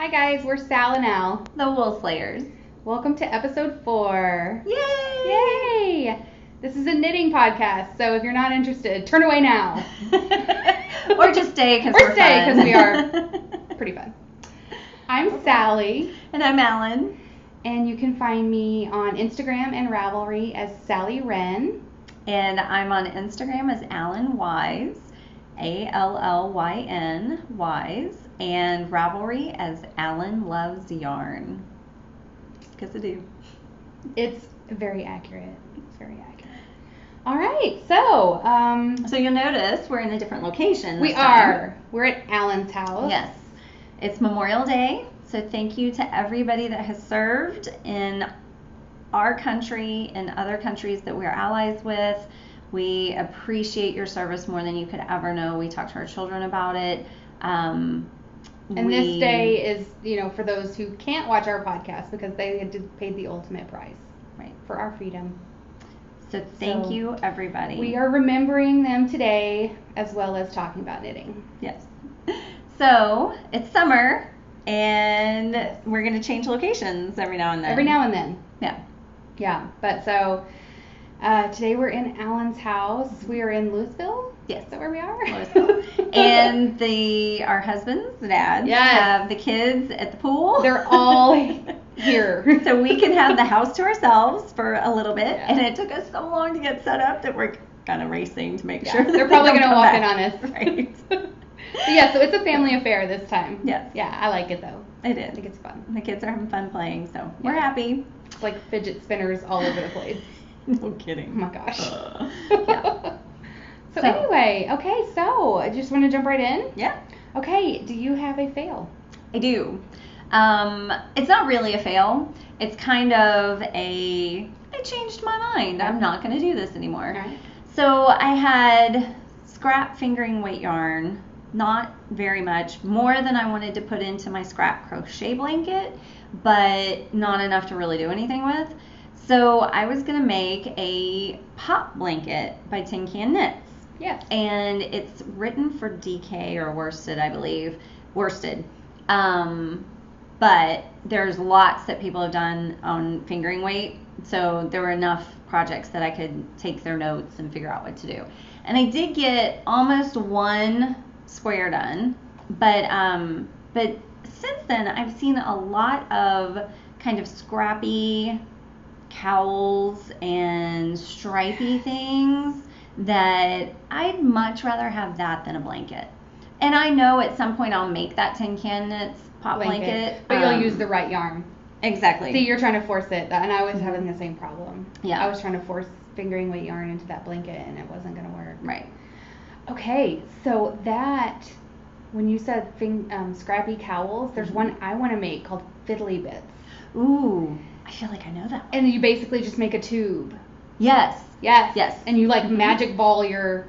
Hi guys, we're Sal and Al, the Wool Slayers. Welcome to episode 4. Yay! Yay! This is a knitting podcast, so if you're not interested, turn away now. Or just stay because we're stay fun. because we are pretty fun. I'm Sallie. And I'm Allyn. And you can find me on Instagram and Ravelry as Sallie Wren. And I'm on Instagram as Allyn Wise, Allyn Wise, and Ravelry as Allyn Loves Yarn. Because I do. It's very accurate. It's very accurate. All right, so So you'll notice we're in a different location. We are. We're at Allyn's house. Yes. It's Memorial Day, so thank you to everybody that has served in our country and other countries that we're allies with. We appreciate your service more than you could ever know. We talk to our children about it. And this day is, for those who can't watch our podcast because they had paid the ultimate price, right, for our freedom. So thank you, everybody. We are remembering them today as well as talking about knitting. Yes. So it's summer, and we're going to change locations every now and then. Every now and then. Yeah. Yeah. But so today we're in Allyn's house. We are in Louisville. Yes. Is that where we are? Louisville. And our husbands, the dads, have the kids at the pool. They're all here. So we can have the house to ourselves for a little bit. Yeah. And it took us so long to get set up that we're kind of racing to make sure that they're probably going to walk in on us. Right. But yeah, so it's a family affair this time. Yes. Yeah, I like it though. It is. I think it's fun. The kids are having fun playing, so we're happy. It's like fidget spinners all over the place. No kidding. Oh my gosh. Yeah. So anyway, okay, so I just want to jump right in. Yeah. Okay, do you have a fail? I do. It's not really a fail. It's kind of I changed my mind. I'm not going to do this anymore. All right. So I had scrap fingering weight yarn, not very much, more than I wanted to put into my scrap crochet blanket, but not enough to really do anything with. So I was going to make a pop blanket by Tin Can Knits. Yes. And it's written for DK or worsted, I believe. Worsted. But there's lots that people have done on fingering weight. So there were enough projects that I could take their notes and figure out what to do. And I did get almost one square done. But since then, I've seen a lot of kind of scrappy cowls and stripy things that I'd much rather have that than a blanket. And I know at some point I'll make that Tin Can Knits pop blanket. But you'll use the right yarn. Exactly. See, you're trying to force it, and I was having the same problem. Yeah. I was trying to force fingering weight yarn into that blanket, and it wasn't going to work. Right. Okay, so that, when you said scrappy cowls, there's one I want to make called Fiddly bits. Ooh, I feel like I know that one. And you basically just make a tube. Yes. Yes. Yes. And you like magic ball your...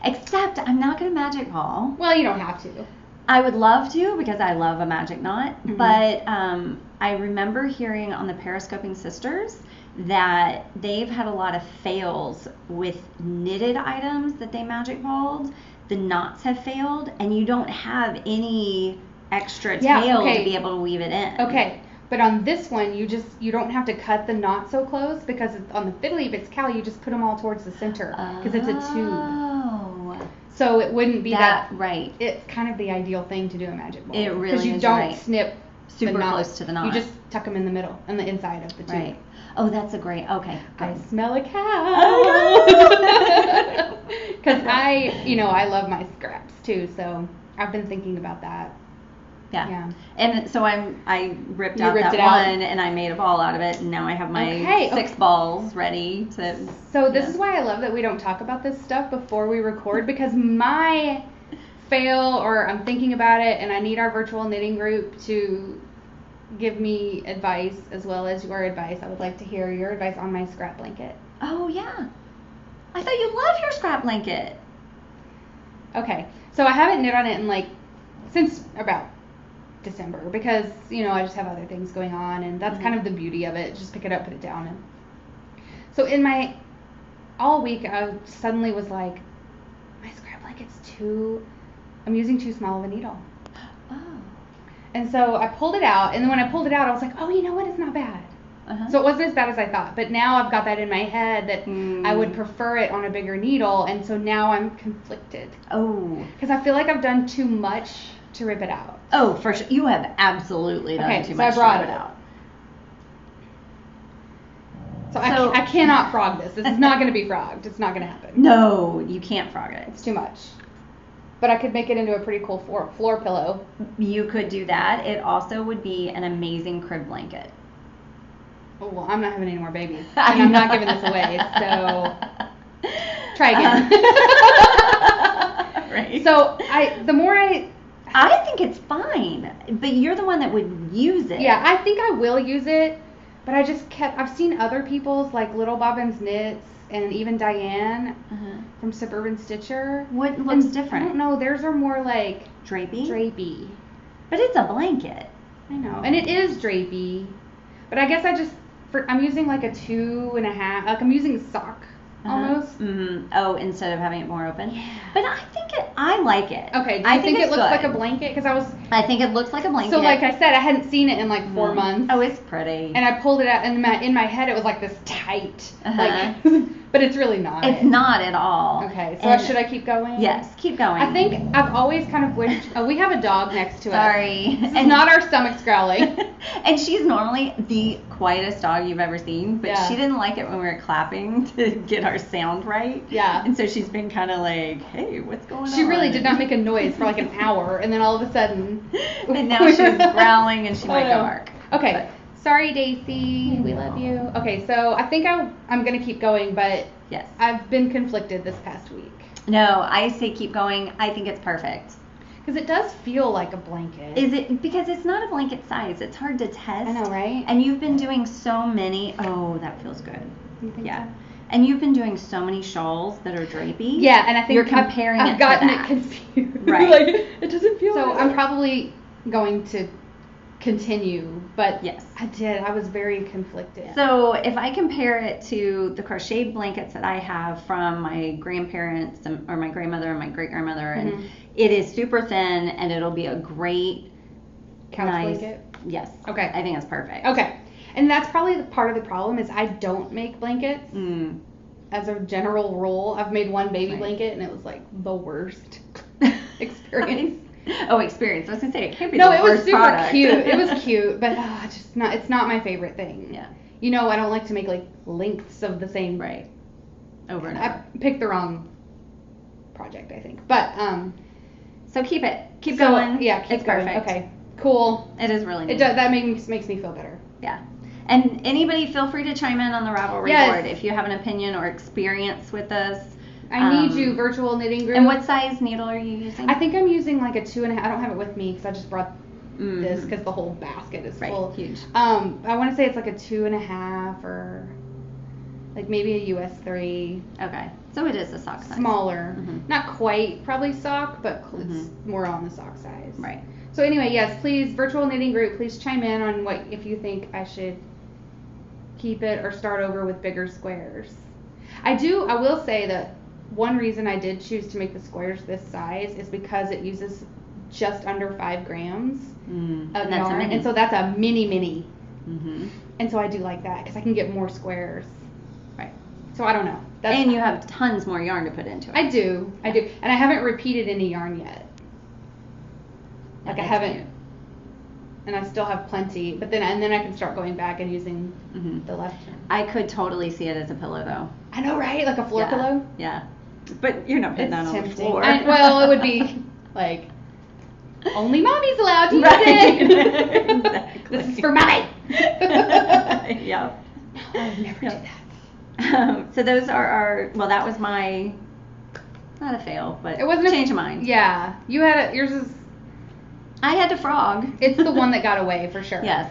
Except I'm not going to magic ball. Well, you don't have to. I would love to because I love a magic knot. But I remember hearing on the Periscoping Sisters that they've had a lot of fails with knitted items that they magic balled. The knots have failed and you don't have any extra tail to be able to weave it in. Okay. But on this one, you don't have to cut the knot so close because it's on the Fiddly bits cowl, you just put them all towards the center because it's a tube. Oh. So it wouldn't be that right. It's kind of the ideal thing to do a magic ball. It really is. Because you don't snip super close to the knot. You just tuck them in the middle, on the inside of the tube. Right. Oh, that's a great. Okay. I smell a cow. Because I love my scraps too, so I've been thinking about that. Yeah. And so I ripped out ripped that one and I made a ball out of it, and now I have my 6 balls ready to. So this is why I love that we don't talk about this stuff before we record, because my fail, or I'm thinking about it, and I need our virtual knitting group to give me advice as well as your advice. I would like to hear your advice on my scrap blanket. Oh yeah. I thought you loved your scrap blanket. Okay. So I haven't knit on it since about December because, I just have other things going on, and that's kind of the beauty of it. Just pick it up, put it down. And so all week I suddenly was like, my scrap blanket's I'm using too small of a needle. Oh. And so I pulled it out, and then when I pulled it out, I was like, oh, you know what? It's not bad. So it wasn't as bad as I thought. But now I've got that in my head that I would prefer it on a bigger needle, and so now I'm conflicted. Oh. Because I feel like I've done too much to rip it out. Oh, for sure. You have absolutely done too much to rip it out. So I cannot frog this. This is not going to be frogged. It's not going to happen. No, you can't frog it. It's too much. But I could make it into a pretty cool floor pillow. You could do that. It also would be an amazing crib blanket. Oh, well, I'm not having any more babies. And I'm not giving this away, so try again. Right. So the more I think it's fine, but you're the one that would use it. Yeah, I think I will use it, but I've seen other people's, like Little Bobbins Knits and even Diane from Suburban Stitcher. What looks different? I don't know. Theirs are more like drapey. But it's a blanket. I know, and it is drapey. But I guess I'm using like a 2.5. Like I'm using a sock almost. Oh, instead of having it more open. Yeah. But I like it. Okay. Do you think it looks like a blanket? I think it looks like a blanket. So like I said, I hadn't seen it in like 4 months. Oh, it's pretty. And I pulled it out, and in my head it was like this tight, like, but it's really not. It's not at all. Okay. So should I keep going? Yes, keep going. I think I've always kind of wished. We have a dog next to us. Sorry. This is not our stomachs growling. And she's normally the quietest dog you've ever seen, but she didn't like it when we were clapping to get our sound right. Yeah. And so she's been kind of like, hey, what's going on? She really did not make a noise for like an hour, and then all of a sudden. And now she's growling, and she might go bark. Okay. But, sorry, Daisy. We love you. Okay, so I think I'm going to keep going, but yes, I've been conflicted this past week. No, I say keep going. I think it's perfect. Because it does feel like a blanket. Is it? Because it's not a blanket size. It's hard to test. I know, right? And you've been doing so many. Oh, that feels good. You think so? And you've been doing so many shawls that are drapey. Yeah, and I think you're comparing I've gotten it confused. Right. Like, it doesn't feel so. I'm probably going to continue, but yes, I was very conflicted. So if I compare it to the crocheted blankets that I have from my grandparents or my grandmother and my great grandmother, and it is super thin, and it'll be a great couch blanket. Yes. Okay. I think that's perfect. Okay. And that's probably part of the problem is I don't make blankets. As a general rule, I've made one baby blanket, and it was like the worst experience. Oh, experience. I was gonna say it can't be the worst it was super product. cute. It was cute, but it's not my favorite thing. Yeah. You know, I don't like to make like lengths of the same. Right. Over and over. I picked the wrong project, I think. But so keep it. Keep going. Yeah, keep it's going. Perfect. Okay. Cool. It is really neat. It does. That makes me feel better. Yeah. And anybody feel free to chime in on the Ravelry board if you have an opinion or experience with this. I need you, virtual knitting group. And what size needle are you using? I think I'm using like a 2.5. I don't have it with me because I just brought this because the whole basket is full. Huge. I want to say it's like a 2.5 or like maybe a US 3. Okay. So it is a sock size. Smaller. Not quite probably sock, but it's more on the sock size. Right. So anyway, yes, please, virtual knitting group, please chime in on if you think I should keep it or start over with bigger squares. I will say that one reason I did choose to make the squares this size is because it uses just under 5 grams of yarn. And so that's a mini. And so I do like that because I can get more squares. Right. So I don't know. And you have tons more yarn to put into it. I do. And I haven't repeated any yarn yet. Like I haven't. Cute. And I still have plenty, but then I can start going back and using the left hand. I could totally see it as a pillow though. I know, right? Like a floor pillow? Yeah. But you're not putting that on the floor. Well, it would be like only mommy's allowed to use it. Exactly. This is for mommy. Yeah. I would never do that. So those are that was my, not a fail, but it wasn't change of mind. Yeah. You had yours is. I had to frog. It's the one that got away for sure. Yes.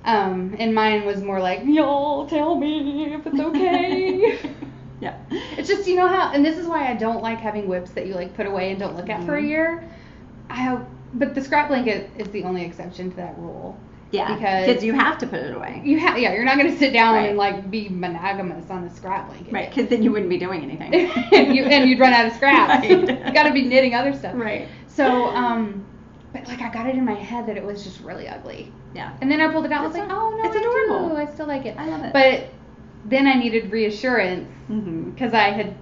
And mine was more like, y'all tell me if it's okay. Yeah. It's just, you know how, and this is why I don't like having whips that you like put away and don't look at for a year. But the scrap blanket is the only exception to that rule. Yeah. Because you have to put it away. You're not going to sit down and like be monogamous on the scrap blanket. Right. Because then you wouldn't be doing anything. and you'd run out of scraps. Right. You got to be knitting other stuff. Right. So, But like I got it in my head that it was just really ugly. Yeah. And then I pulled it out. I was like, oh no, it's adorable. I still like it. I love it. But then I needed reassurance Mm-hmm. because I had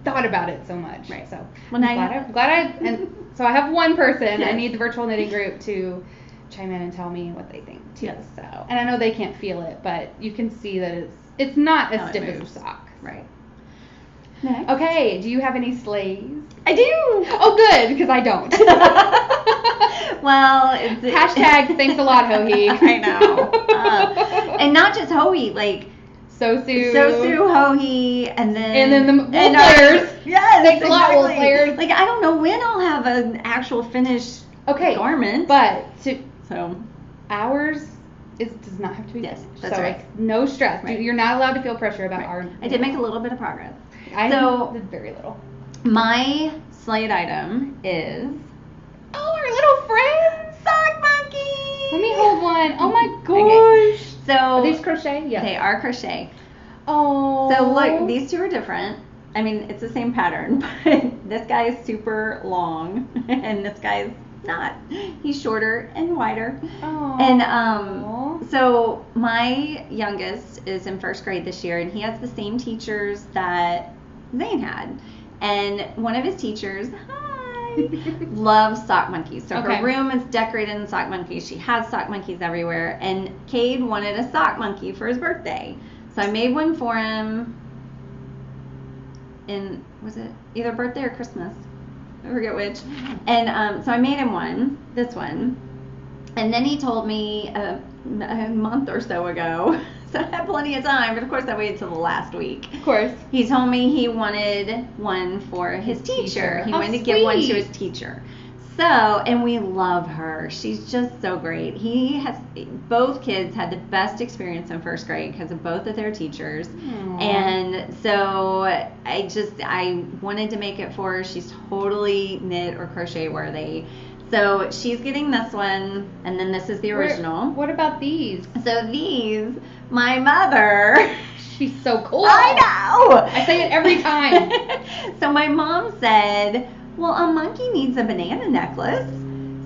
thought about it so much. Right. So Well, now I'm glad and so I have one person. Yes. I need the virtual knitting group to chime in and tell me what they think too. Yes. So and I know they can't feel it, but you can see that it's not as How it stiff as a moves. sock. Right. Next. Okay. Do you have any sleighs? I do. Oh, good, because I don't. Well, it's Hashtag thanks a lot, Hohi. I know. And not just Hohi, like Sosu. Hohi, and then the wool players. Yes, Thanks a lot, wool exactly. players. Like I don't know when I'll have an actual finished garment. But so ours does not have to be Yes, finished. that's so right. Like, no stress. Right. You're not allowed to feel pressure about our. I did make a little bit of progress. I So- did very little. My slayed item is Oh, our little friends. sock monkey. Let me hold one. Oh my Okay. gosh. So Are these crochet? Yes. they are crochet. Oh. So look, these two are different. I mean, it's the same pattern, but this guy is super long, and this guy's not. He's shorter and wider. Oh. And so my youngest is in first grade this year, and he has the same teachers that Zane had. And one of his teachers, loves sock monkeys. So Okay. her room is decorated in sock monkeys. She has sock monkeys everywhere. And Cade wanted a sock monkey for his birthday. So I made one for him was it either birthday or Christmas? I forget which. And so I made him this one. And then he told me a month or so ago, so I had plenty of time, but of course I waited till the last week. Of course. He told me he wanted one for his teacher. He How wanted to give one to sweet. his teacher. So, and we love her. She's just so great. Both kids had the best experience in first grade because of both of their teachers. Aww. And so I wanted to make it for her. She's totally knit or crochet worthy. So she's getting this one, and then this is the original. What about these? So these, my mother. She's so cool. I know. I say it every time. So my mom said, well, a monkey needs a banana necklace.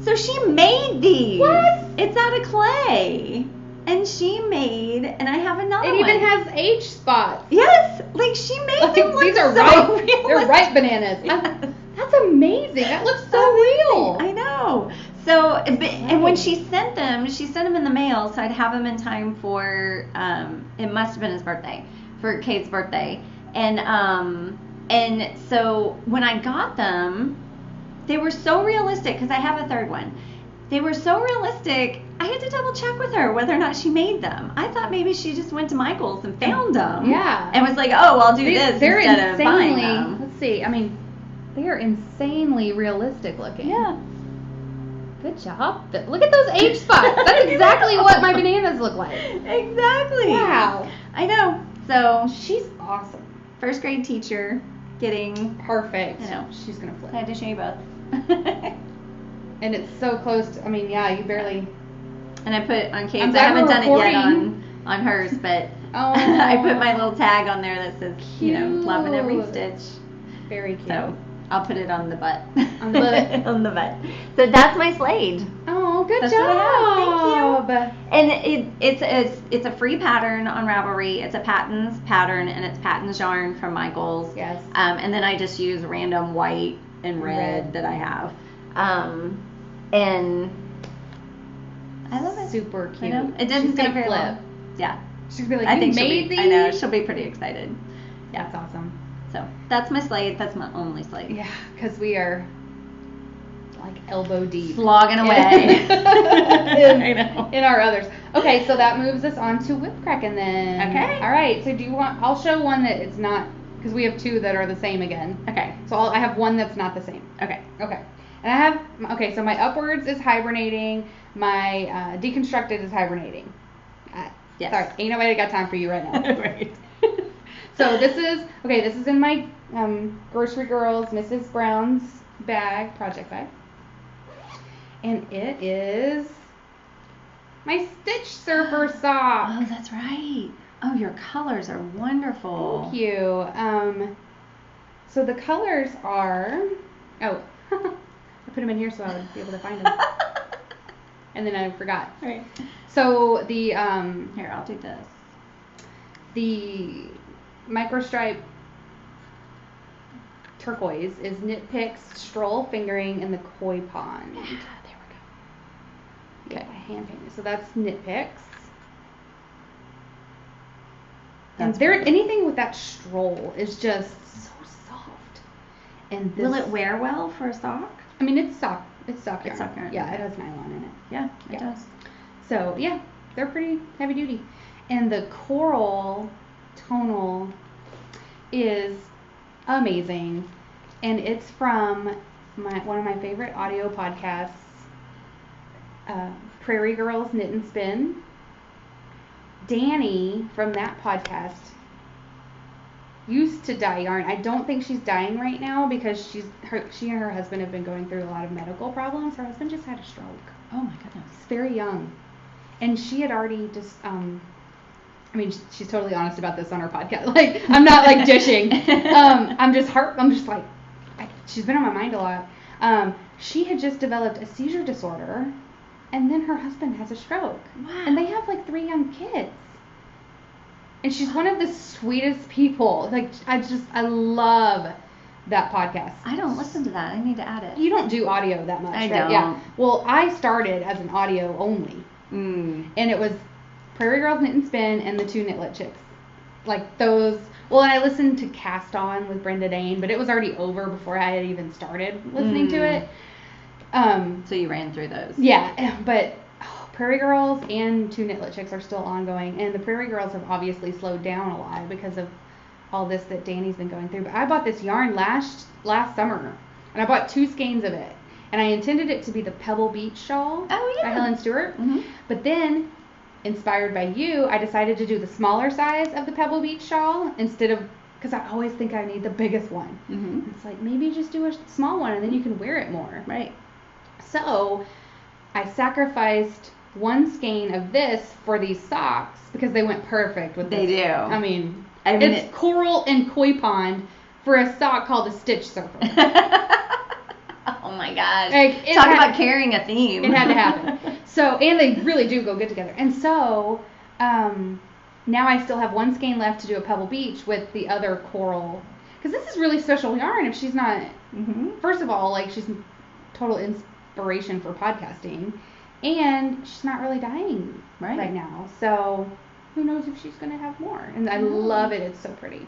So she made these. What? It's out of clay. And she made, and I have another It one. even has H spots. Yes, like she made Like, them look these are so ripe. realistic. They're ripe bananas. Yes. That's amazing. That looks so real. I know. So, and when she sent them in the mail, so I'd have them in time for, it must have been his birthday, for Kate's birthday. And so when I got them, they were so realistic, because I have a third one. They were so realistic, I had to double check with her whether or not she made them. I thought maybe she just went to Michael's and found them. Yeah. And was like, oh, I'll do this They're instead of buying insanely, them. let's see, I mean, they are insanely realistic looking. Yeah. Good job. Look at those H spots. That's exactly what my bananas look like. Exactly. Wow. I know. So She's awesome. first grade teacher getting. Perfect. I know. She's going to I flip. had to show you both. And it's so close to, I mean, yeah, you barely. And I put on Kate's. I'm I glad haven't we're done it yet recording. on hers, but Oh. I put my little tag on there that says, loving every Cute. stitch. Very cute. So I'll put it on the butt. On the butt. On the butt. So that's my slade. Oh, good That's what I job. have. And it's a free pattern on Ravelry. It's a Patons pattern, and it's Patons yarn from Michael's. Yes. And then I just use random white and red that I have. And I love it. Super I cute. know. It doesn't She's take gonna very flip. long. Yeah. She's gonna be like, I you think made these? I know. She'll be pretty excited. Yeah. That's awesome. So that's my slate. That's my only slate. Yeah, because we are like elbow deep. Slogging away. I know. In our others. Okay, so that moves us on to whip cracking then. Okay. All right. So do you want? I'll show one that it's not, because we have two that are the same again. Okay. So I have one that's not the same. Okay. Okay. And I have, okay, so my upwards is hibernating. My deconstructed is hibernating. Yes. Sorry, ain't nobody got time for you right now. Right. So this is in my Grocery Girls Mrs. Brown's bag, project bag. And it is my Stitch Surfer sock. Oh, that's right. Oh, your colors are wonderful. Thank you. So the colors are, oh, put them in here so I would be able to find them. And then I forgot. Right. So the Here, I'll do this. The microstripe turquoise is Knit Picks, Stroll Fingering, and the Koi Pond. Yeah, there we go. Yeah, hand painted. So that's Knit Picks. That's And there, anything with that stroll is just so soft. And this, will it wear well for a sock? I mean, it's sock. It's sock yarn. It's sock yarn. Yeah, it has nylon in it. Yeah, it Yeah. does. So yeah, they're pretty heavy duty. And the coral tonal is amazing, and it's from one of my favorite audio podcasts, Prairie Girls Knit and Spin. Danny from that podcast used to dye yarn. I don't think she's dyeing right now because she and her husband have been going through a lot of medical problems. Her husband just had a stroke. Oh my goodness. He's very young, and she had already just I mean, she's totally honest about this on her podcast. Like, I'm not like dishing. I'm just like, she's been on my mind a lot. She had just developed a seizure disorder, and then her husband has a stroke. Wow. And they have like 3 young kids. And she's one of the sweetest people. Like, I love that podcast. I don't listen to that. I need to add it. You don't do audio that much, I right? don't. Yeah. Well, I started as an audio only. Mm. And it was Prairie Girls Knit and Spin and the 2 Knitlet Chicks. Like those. Well, and I listened to Cast On with Brenda Dane, but it was already over before I had even started listening to it. So you ran through those. Yeah, but Prairie Girls and 2 Knitlet Chicks are still ongoing, and the Prairie Girls have obviously slowed down a lot because of all this that Danny's been going through. But I bought this yarn last summer, and I bought 2 skeins of it, and I intended it to be the Pebble Beach shawl by Helen Stewart. Mm-hmm. But then, inspired by you, I decided to do the smaller size of the Pebble Beach shawl instead of, because I always think I need the biggest one. Mm-hmm. It's like, maybe just do a small one and then you can wear it more. Right. So I sacrificed 1 skein of this for these socks because they went perfect with this. They do. I mean it's coral and koi pond for a sock called a stitch surfer. Oh my gosh. Like, Talk about carrying a theme. It had to happen. So, and they really do go good together. And so, now I still have 1 skein left to do a Pebble Beach with the other coral. Because this is really special yarn if she's not, first of all, like, she's total inspiration for podcasting. And she's not really dying right now. So, who knows if she's going to have more. And I love it. It's so pretty.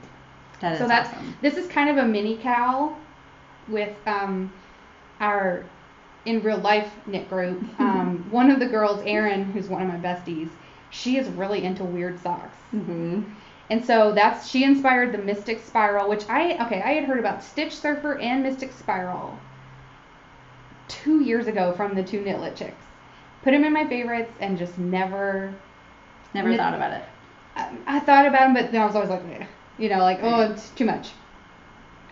That is so that's awesome. This is kind of a mini cowl with our in real life knit group. One of the girls, Erin, who's one of my besties, she is really into weird socks. Mm-hmm. And so she inspired the Mystik Spiral, which I had heard about Stitch Surfer and Mystik Spiral 2 years ago from the 2 Knitlet Chicks. Put them in my favorites and just never thought about it. I thought about them, but then I was always like, eh. Oh, it's too much.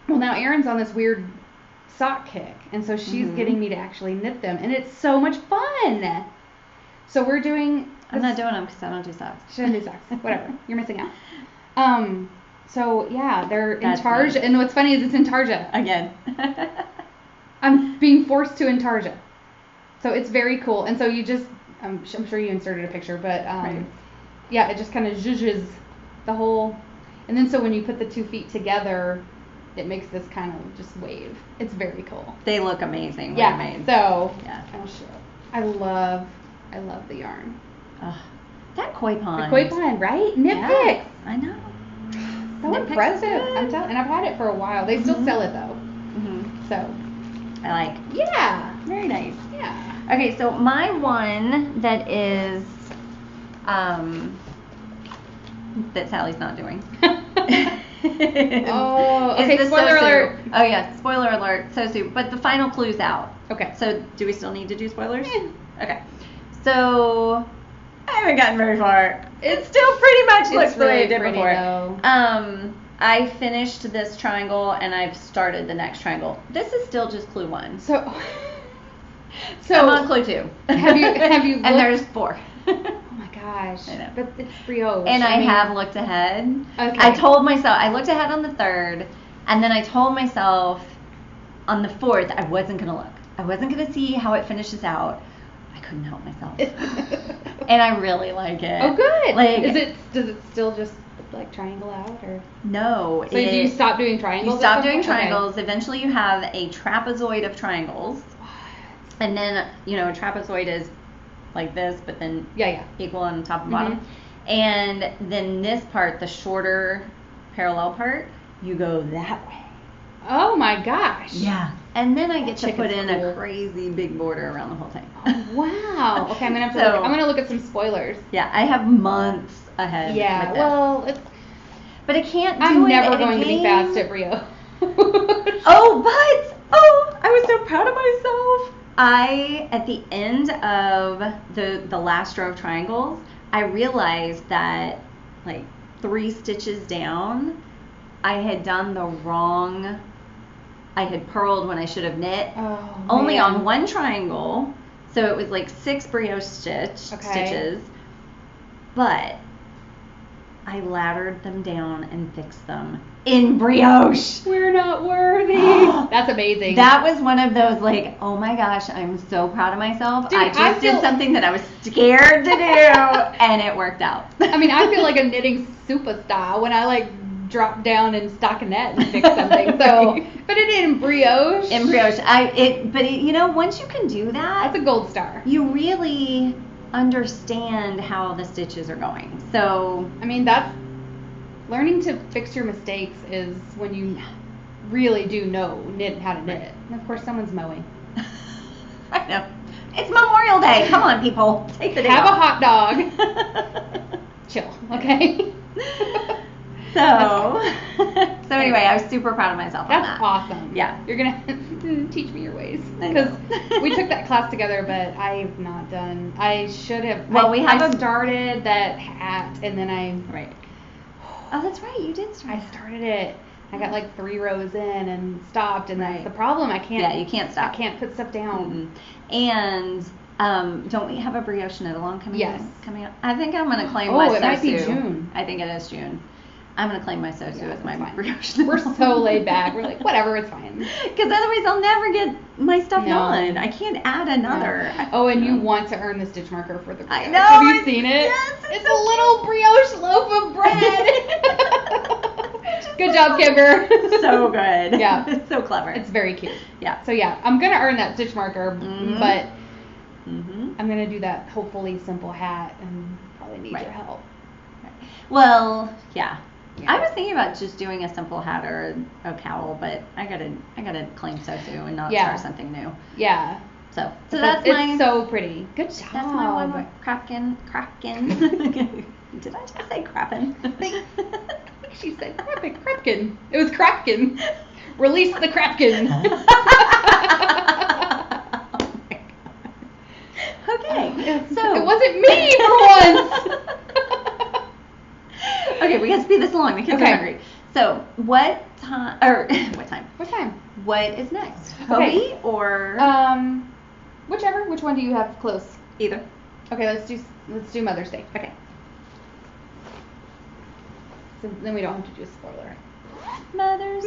Well, now Erin's on this weird sock kick, and so she's getting me to actually knit them, and it's so much fun. So we're doing. I'm not doing them because I don't do socks. She doesn't do socks. Whatever. You're missing out. So yeah, they're in Tarja, and what's funny is it's in Tarja again. I'm being forced to Intarja, so it's very cool. And so you just, I'm sure you inserted a picture, but yeah, it just kind of zhuzhes the whole. And then so when you put the 2 feet together, it makes this kind of just wave. It's very cool. They look amazing. Yeah. Made. So yeah, I'll show. I love the yarn. That koi pond. The koi pond, right? Knit Picks. I know. So Knit Picks impressive. is good. I'm telling, and I've had it for a while. They still sell it though. Mm-hmm. So. I like. Yeah. Very nice. Yeah. Okay, so my one that is, that Sallie's not doing. Oh, okay. Is the Spoiler Sosu. alert. Oh yeah, spoiler alert. Sosu, but the final clue's out. Okay. So do we still need to do spoilers? Yeah. Okay. So I haven't gotten very far. It still pretty much looks the way it did pretty, before. though. I finished this triangle and I've started the next triangle. This is still just clue 1. So I'm on clue 2. Have you looked? And there's 4. Oh my gosh. I know. But it's brioche. And I mean, have looked ahead. Okay. I told myself, I looked ahead on the 3rd, and then I told myself on the 4th I wasn't going to look. I wasn't going to see how it finishes out. I couldn't help myself. And I really like it. Oh, good. Like, Does it still just like triangle out or? No. So do you stop doing triangles? You stop doing triangles. Okay. Eventually you have a trapezoid of triangles. And then, you know, a trapezoid is like this, but then equal on top and bottom. And then this part, the shorter parallel part, you go that way. Oh my gosh. Yeah. And then I get to put in a crazy big border around the whole thing. Oh, wow. Okay, I'm gonna have to. I'm gonna look at some spoilers. Yeah, I have months ahead. Yeah. With Well, but I can't do I'm it. never going to be fast at brioche. I was so proud of myself. At the end of the last row of triangles, I realized that like 3 stitches down, I had done the wrong. I had purled when I should have knit. Oh, only man. on one triangle, so it was like 6 brioche stitches. But I laddered them down and fixed them in brioche. We're not worthy. That's amazing. That was one of those like, oh my gosh, I'm so proud of myself. Dude, I did something that I was scared to do, and it worked out. I mean, I feel like a knitting superstar when I like drop down in stockinette and fix something. So, but it in brioche. In brioche, you know, once you can do that, that's a gold star. You really understand how the stitches are going. So, I mean, that's learning to fix your mistakes is when you really do know how to knit. And of course, someone's mowing. I know. It's Memorial Day. Come on, people. Take the day Have off. a hot dog. Chill, okay? So anyway, I was super proud of myself on that. That's awesome. Yeah. You're going to teach me your ways. Because we took that class together, but I've not done. I should have. Well, I started that hat, and then Right. Oh, that's right. You did start. I started it. I got like 3 rows in and stopped, and that's the problem. I can't. Yeah, you can't stop. I can't put stuff down. And don't we have a brioche knit along coming up? I think I'm going to claim my it might be Sosu. June. I think it is June. I'm going to claim my Sosu as my brioche. We're so laid back. We're like, whatever, it's fine. Because otherwise I'll never get my stuff done. I can't add another. No. Oh, and you want to earn the stitch marker for the brioche. I know. Have you seen it? Yes. It's a little brioche loaf of bread. Good job, Kimber. So good. Yeah. It's so clever. It's very cute. Yeah. So yeah, I'm going to earn that stitch marker, but I'm going to do that hopefully simple hat and probably need your help. Well, yeah. I was thinking about just doing a simple hat or a cowl, but I gotta claim Sosu and not start something new. Yeah. So that's it's so pretty. Good job. That's my one crapkin. Did I just say crappin? She said crapkin. It was crapkin. Release the crapkin. Okay. So it wasn't me for once. Okay, we gotta speed this along. The kids are hungry. So, what time? What is next? Hobie or? Whichever. Which one do you have close? Either. Okay, let's do Mother's Day. Okay. So then we don't have to do a spoiler. Mother's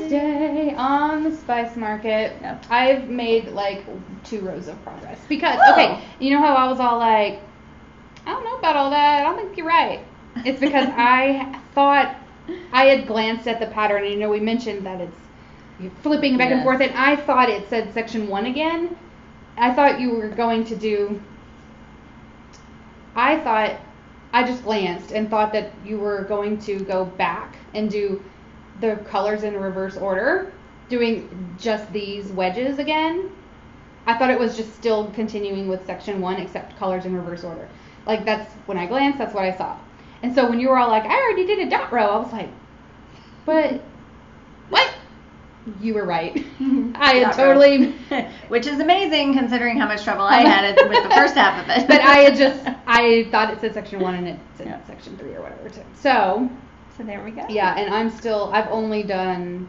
Day on the spice market. Yep. I've made like 2 rows of progress because you know how I was all like, I don't know about all that. I don't think you're right. It's because I thought I had glanced at the pattern, and you know we mentioned that it's flipping back and forth, and I thought it said section 1 again. I thought you were going to do. I just glanced and thought that you were going to go back and do the colors in reverse order, doing just these wedges again. I thought it was just still continuing with section 1 except colors in reverse order. Like that's when I glanced, that's what I saw. And so when you were all like, I already did a dot row, I was like, but what? You were right. I had totally, which is amazing considering how much trouble I had with the first half of it. But I thought it said section 1 and it said section 3 or whatever too. So there we go. Yeah, and I've only done,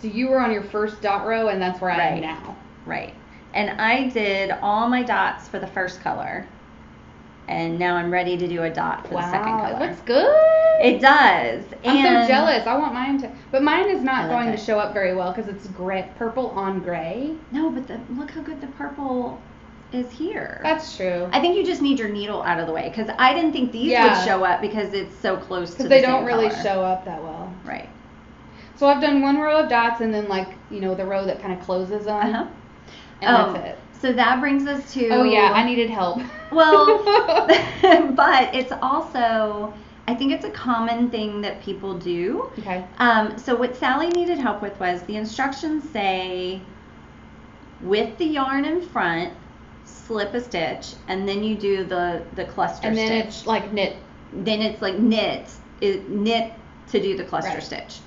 so you were on your first dot row and that's where I am now. Right. And I did all my dots for the first color. And now I'm ready to do a dot for the second color. Wow, it looks good. It does. I'm so jealous. I want mine to, but mine is not going to it. show up very well because it's gray, purple on gray. No, but look how good the purple is here. That's true. I think you just need your needle out of the way because I didn't think these would show up because it's so close to the same color. Because they don't really show up that well. Right. So I've done one row of dots and then like, you know, the row that kind of closes on. Uh-huh. And that's it. So that brings us to... Oh, yeah, I needed help. Well, but it's also, I think it's a common thing that people do. Okay. So what Sallie needed help with was the instructions say, with the yarn in front, slip a stitch, and then you do the cluster stitch. And then it's like knit. Then it's like knit to do the cluster stitch.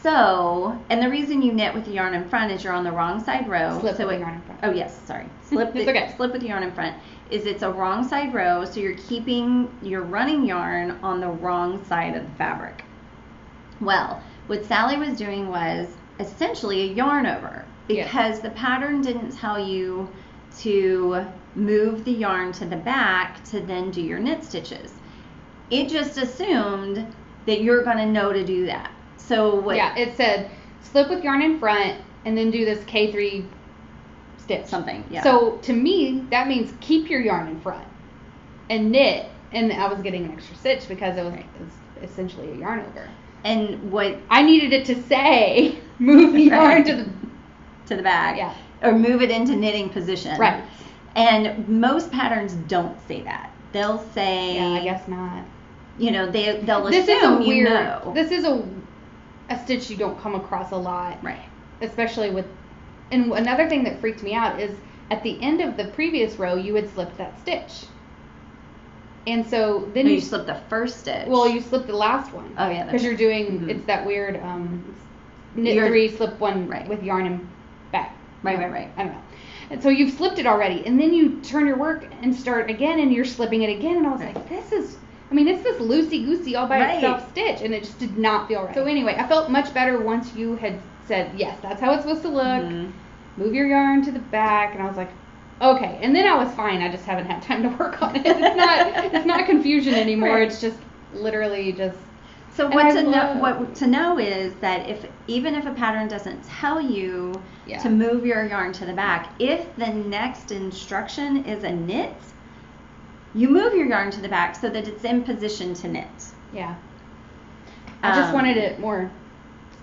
So, and the reason you knit with the yarn in front is you're on the wrong side row. Slip with the yarn in front. Oh yes, sorry. Slip with the yarn in front. It's a wrong side row, so you're keeping your running yarn on the wrong side of the fabric. Well, what Sallie was doing was essentially a yarn over because the pattern didn't tell you to move the yarn to the back to then do your knit stitches. It just assumed that you're going to know to do that. So what? Yeah, it said slip with yarn in front and then do this K3 stitch. Something, yeah. So to me, that means keep your yarn in front and knit. And I was getting an extra stitch because it was essentially a yarn over. And what? I needed it to say move the yarn to the back. Yeah. Or move it into knitting position. Right. And most patterns don't say that. They'll say. Yeah, I guess not. You know, they'll this assume is a weird, you know. This is a stitch you don't come across a lot. Right. Especially with, and another thing that freaked me out is at the end of the previous row you had slipped that stitch. And so then you slipped the first stitch. Well, you slipped the last one. Oh yeah. Because you're doing, it's that weird knit 3, slip 1 with yarn and back. Right. I don't know. And so you've slipped it already, and then you turn your work and start again, and you're slipping it again, and I was like, this is, I mean, it's this loosey-goosey all by itself stitch, and it just did not feel right. So anyway, I felt much better once you had said, yes, that's how it's supposed to look. Move your yarn to the back, and I was like, okay. And then I was fine. I just haven't had time to work on it. It's not confusion anymore. It's just literally just. So what to know is that even if a pattern doesn't tell you to move your yarn to the back, if the next instruction is a knit, you move your yarn to the back so that it's in position to knit. Yeah. I just wanted it more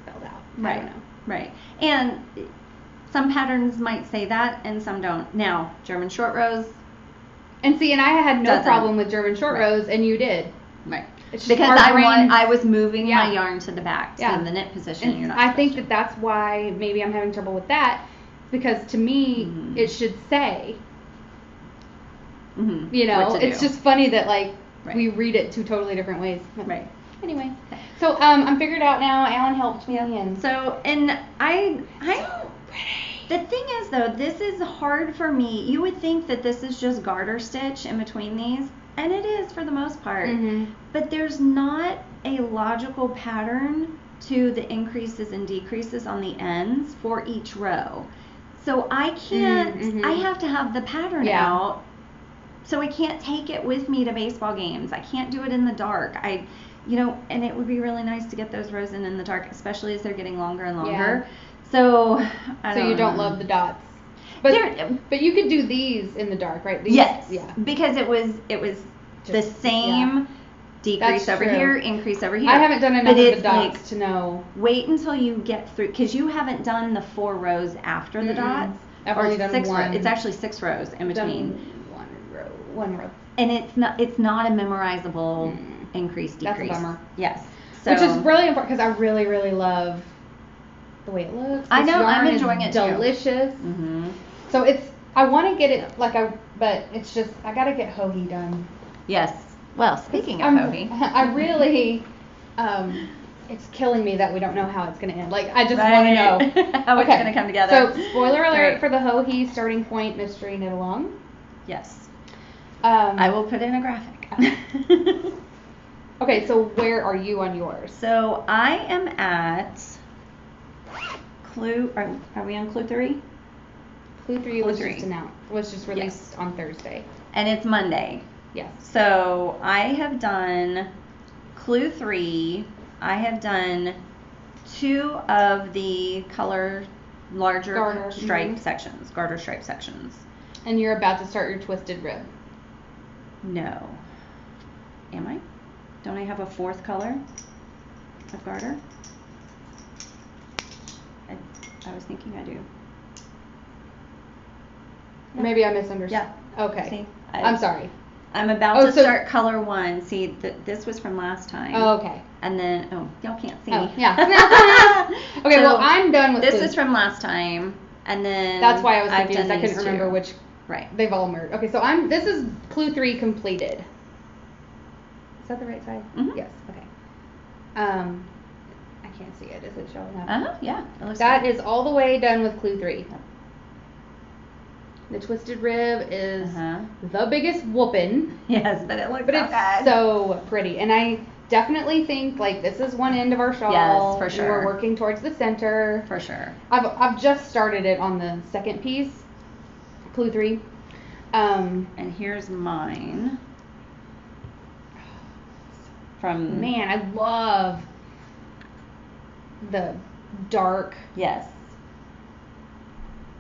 spelled out. Right. I don't know. Right. And some patterns might say that and some don't. Now, German short rows. And see, and I had no problem with German short rows, and you did. Right. Because I was moving my yarn to the back, so in the knit position. And you're not. I think that's why maybe I'm having trouble with that, because to me it should say. You know, it's just funny that we read it two totally different ways. Right. Anyway, so I'm figured out now. Allyn helped me, and so I. The thing is, though, this is hard for me. You would think that this is just garter stitch in between these. And it is for the most part, but there's not a logical pattern to the increases and decreases on the ends for each row. So I can't, I have to have the pattern out, so I can't take it with me to baseball games. I can't do it in the dark. And it would be really nice to get those rows in the dark, especially as they're getting longer and longer. So you don't love the dots. But you could do these in the dark, right? These, yes. Yeah. Because it was just the same decrease over here, increase over here. I haven't done enough of the dots to know. Wait until you get through, because you haven't done the 4 rows after the dots. I've only done 6 one. It's actually 6 rows in between. One row. And it's not a memorizable increase, decrease. That's a bummer. Yes. So, which is really important because I really, really love the way it looks. I know, I'm enjoying it too. Delicious. So I want to get it but it's just, I got to get hoagie done. Yes. Well, speaking of hoagie. I really, it's killing me that we don't know how it's going to end. I just want to know. How it's going to come together. So, spoiler alert for the hoagie starting point mystery knit along. Yes. I will put in a graphic. Okay, so where are you on yours? So, I am at Clue, are we on Clue 3? Clue 3 was just announced. Was just released on Thursday. And it's Monday. Yes. So I have done Clue 3. I have done 2 of the color larger Garter. stripe sections, garter stripe sections. And you're about to start your twisted rib. No. Am I? Don't I have a 4th color of garter? I was thinking I do. Yeah. Maybe I misunderstood. Yeah. Okay. See, I'm sorry. I'm about to start color 1. See, this was from last time. Oh, okay. And then, y'all can't see. Oh, yeah. Okay, so well, I'm done with this. This is from last time, and then that's why I was confused. I couldn't remember 2. which. Right. They've all merged. Okay, so this is Clue 3 completed. Is that the right side? Mm-hmm. Yes. Okay. I can't see it. Is it showing up? Yeah. It looks that good. is all the way done with Clue 3. The twisted rib is the biggest whoopin'. Yes, but it looks so pretty. And I definitely think like this is one end of our shawl. Yes, for sure. We're working towards the center. For sure. I've just started it on the second piece, Clue 3. And here's mine. From Man, I love the dark. Yes.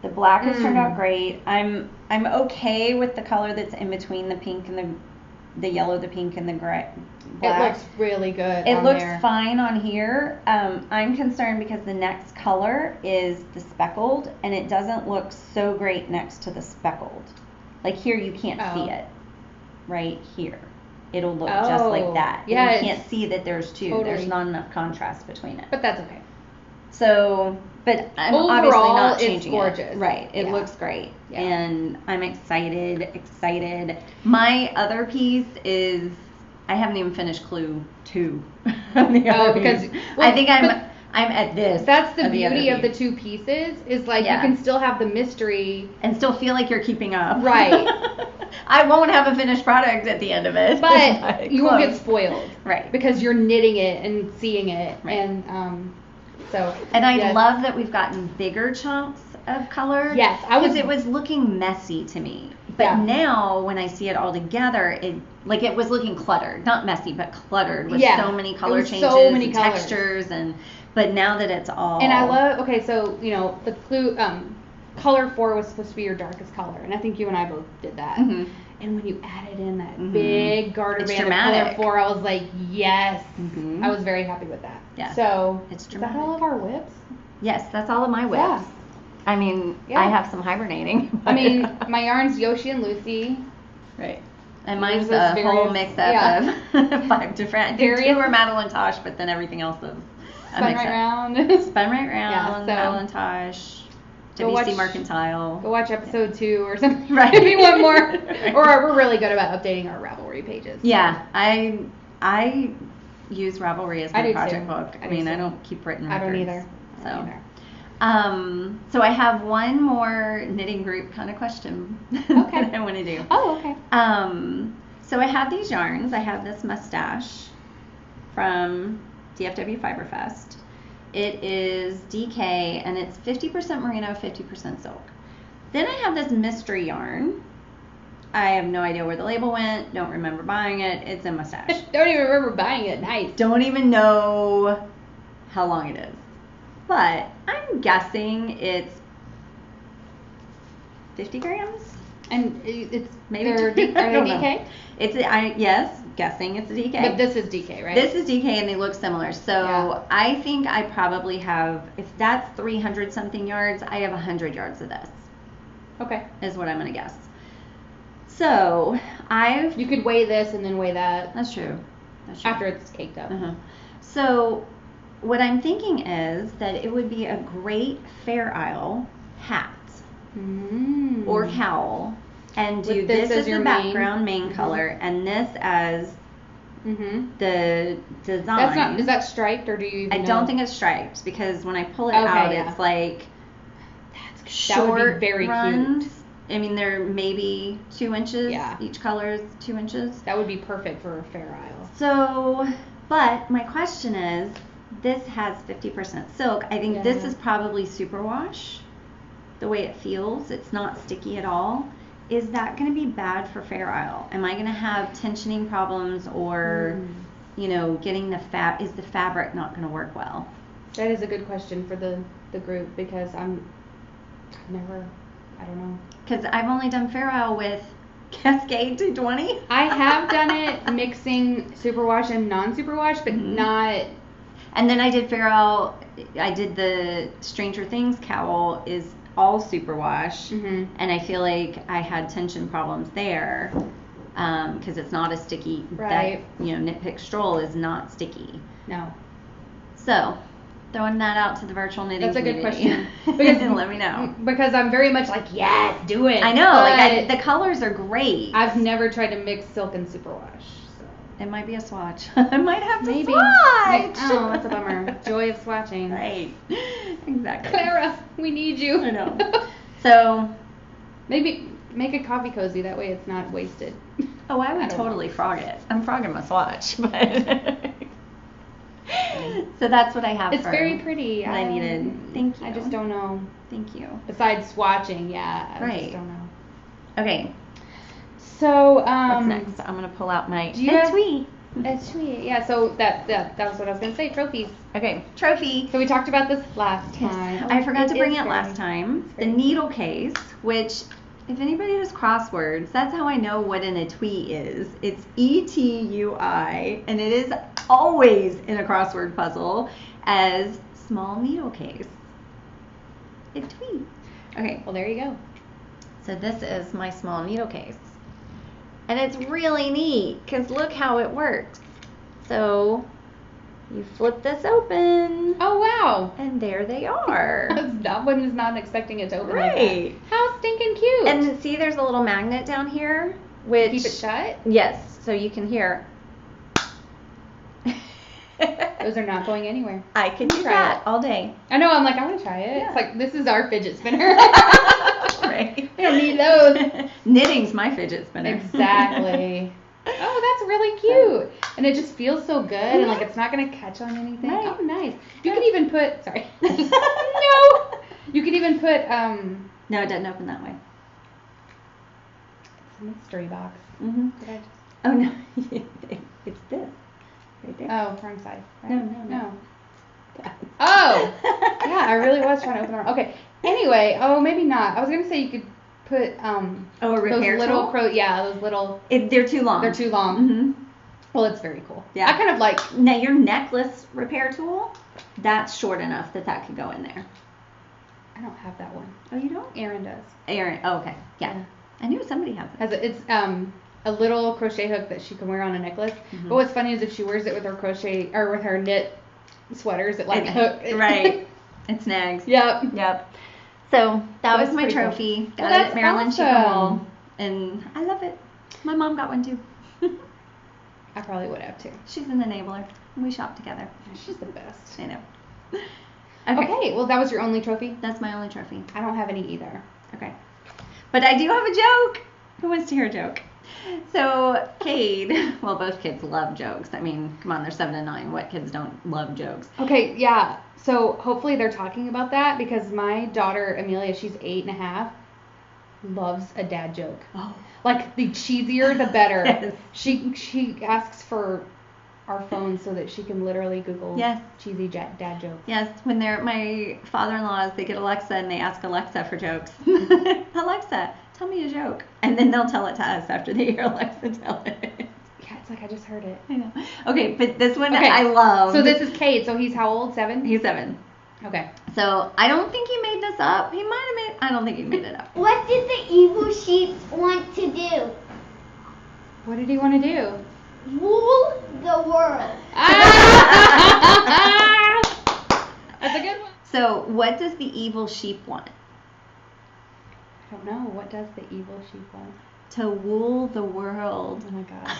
The black has turned out great. I'm okay with the color that's in between the pink and the yellow, the pink and the gray. Black. It looks really good. It looks there. fine on here. I'm concerned because the next color is the speckled, and it doesn't look so great next to the speckled. Like here, you can't see it. Right here, it'll look just like that. Yeah, and you can't see that there's 2. Totally. There's not enough contrast between it. But that's okay. So, but I'm Overall, obviously not changing it's gorgeous. it. Right. It looks great. Yeah. And I'm excited. My other piece is, I haven't even finished Clue 2. Because I think I'm at this. That's the beauty of the 2 pieces is like you can still have the mystery. And still feel like you're keeping up. Right. I won't have a finished product at the end of it. But you won't get spoiled. Right. Because you're knitting it and seeing it. Right. And so. And I love that we've gotten bigger chunks of color. Yes. Because it was looking messy to me. But now when I see it all together, it was looking cluttered. Not messy, but cluttered with so many color changes and textures. But now that it's all. And I love, so, the Clue, color 4 was supposed to be your darkest color. And I think you and I both did that. Mm-hmm. And when you added in that big garter band dramatic. of color 4, I was like, yes. Mm-hmm. I was very happy with that. Yeah. So, it's is dramatic. that all of our whips? Yes, that's all of my whips. Yeah. I mean, I have some hibernating. I mean, my yarn's Yoshi and Lucy. Right. And mine's a whole mix-up of 5 different. 2 are Madeline Tosh, but then everything else is Spun Right Round. Spun Right Round, Madeline Tosh, WC Mercantile. Go watch episode 2 or something. Right. If you want more. Or we're really good about updating our Ravelry pages. Yeah. I use Ravelry as my project book. I mean, I don't keep written records. I don't either. So I have one more knitting group kind of question that I want to do. Oh, okay. So I have these yarns. I have this mustache from DFW Fiber Fest. It is DK and it's 50% merino, 50% silk. Then I have this mystery yarn. I have no idea where the label went. Don't remember buying it. It's a mustache. Don't even remember buying it. Nice. Don't even know how long it is. But I'm guessing it's 50 grams. And it's maybe are they DK? Yes, guessing it's a DK. But this is DK, right? This is DK and they look similar. So I think I probably have, if that's 300 something yards, I have 100 yards of this. Okay. Is what I'm going to guess. So you could weigh this and then weigh that. That's true. After it's caked up. So what I'm thinking is that it would be a great Fair Isle hat or cowl, and do this as the background main color, and this as the design. That's not. Is that striped or do you? Even I don't think it's striped because when I pull it out, it's like short that would be very runs. cute. I mean, they're maybe 2 inches. Yeah. Each color is 2 inches. That would be perfect for a Fair Isle. So, but my question is, this has 50% silk. I think this is probably superwash. The way it feels, it's not sticky at all. is that going to be bad for Fair Isle? Am I going to have tensioning problems, or, you know, getting is the fabric not going to work well? That is a good question for the group, because I don't know. Because I've only done Fair Isle with Cascade 220. I have done it mixing superwash and non-superwash, but not. And then I did Fair Isle. I did the Stranger Things cowl is all superwash, and I feel like I had tension problems there because it's not a sticky. Right. That, you know, Knit Pick Stroll is not sticky. No. So, throwing that out to the virtual knitting That's a good community. question. Because let me know. Because I'm very much like, yes, do it. I know, like the colors are great. I've never tried to mix silk and superwash. So. It might be a swatch. I might have to Maybe. swatch. Oh, that's a bummer. Joy of swatching. Right. Exactly. Clara, we need you. I know. So. Maybe make a coffee cozy. That way it's not wasted. Oh, I would totally frog it. I'm frogging my swatch, but. So that's what I have. It's very pretty. What I needed. Thank you. I just don't know. Thank you. Besides swatching, yeah. I Right. just don't know. Okay. So, what's next? I'm gonna pull out my etui. Etui. Yeah. So that was what I was gonna say. Trophies. Okay. Trophy. So we talked about this last time. I forgot to bring it last time. The needle case, which, if anybody does crosswords, that's how I know what an etui is. It's ETUI, and it is always in a crossword puzzle as small needle case. Etui. Okay. Well, there you go. So this is my small needle case. And it's really neat because look how it works. So you flip this open. Oh, wow. And there they are. That one is not expecting it to open Right. like that. How stinking cute. And see, there's a little magnet down here. Which, keep it shut? Yes. So you can hear. Those are not going anywhere. I can do that all day. I know. I'm like, I want to try it. Yeah. It's like, this is our fidget spinner. Right. We don't need those. Knitting's my fidget spinner. Exactly. Oh, that's really cute. And it just feels so good, and like it's not going to catch on anything. Right. Oh, nice. You could even put, sorry. No. You could even put, No, it doesn't open that way. it's a mystery box. Mm-hmm. Did I just... Oh, no. It's this. Right there. Oh, wrong side. Right? No. Oh! Yeah, I really was trying to open it. Okay. Anyway, maybe not. I was going to say you could put, a repair those little tool? those little... They're too long. They're too long. Mm-hmm. Well, it's very cool. Yeah. I kind of like... Now, your necklace repair tool, that's short enough that could go in there. I don't have that one. Oh, you don't? Erin does. Erin. Oh, okay. Yeah. I knew somebody has it. It's a little crochet hook that she can wear on a necklace. Mm-hmm. But what's funny is if she wears it with her crochet or with her knit sweaters, it like hook. Right. It snags. Yep. So that was my pretty trophy. Cool. Got Well, it at Maryland awesome. Chicken Roll, and I love it. My mom got one too. I probably would have too. She's an enabler. We shop together. She's the best. I know. Okay. Well, that was your only trophy? That's my only trophy. I don't have any either. Okay. But I do have a joke. Who wants to hear a joke? So, Cade, well, both kids love jokes. I mean, come on, they're 7 and 9. What kids don't love jokes? Okay, yeah. So, hopefully they're talking about that because my daughter, Amelia, she's 8.5, loves a dad joke. Oh. Like, the cheesier, the better. Yes. She asks for our phones so that she can literally Google cheesy dad jokes. Yes, when my father-in-laws, they get Alexa and they ask Alexa for jokes. Alexa, tell me a joke. And then they'll tell it to us after they hear Alexa tell it. Yeah, it's like I just heard it. I know. Okay, but this one I love. So this is Cade. So he's how old? 7? He's 7. Okay. So I don't think he made this up. He might have I don't think he made it up. What did the evil sheep want to do? What did he want to do? Rule the world. That's a good one. So what does the evil sheep want? I don't know. What does the evil sheep want? To rule the world. Oh my gosh.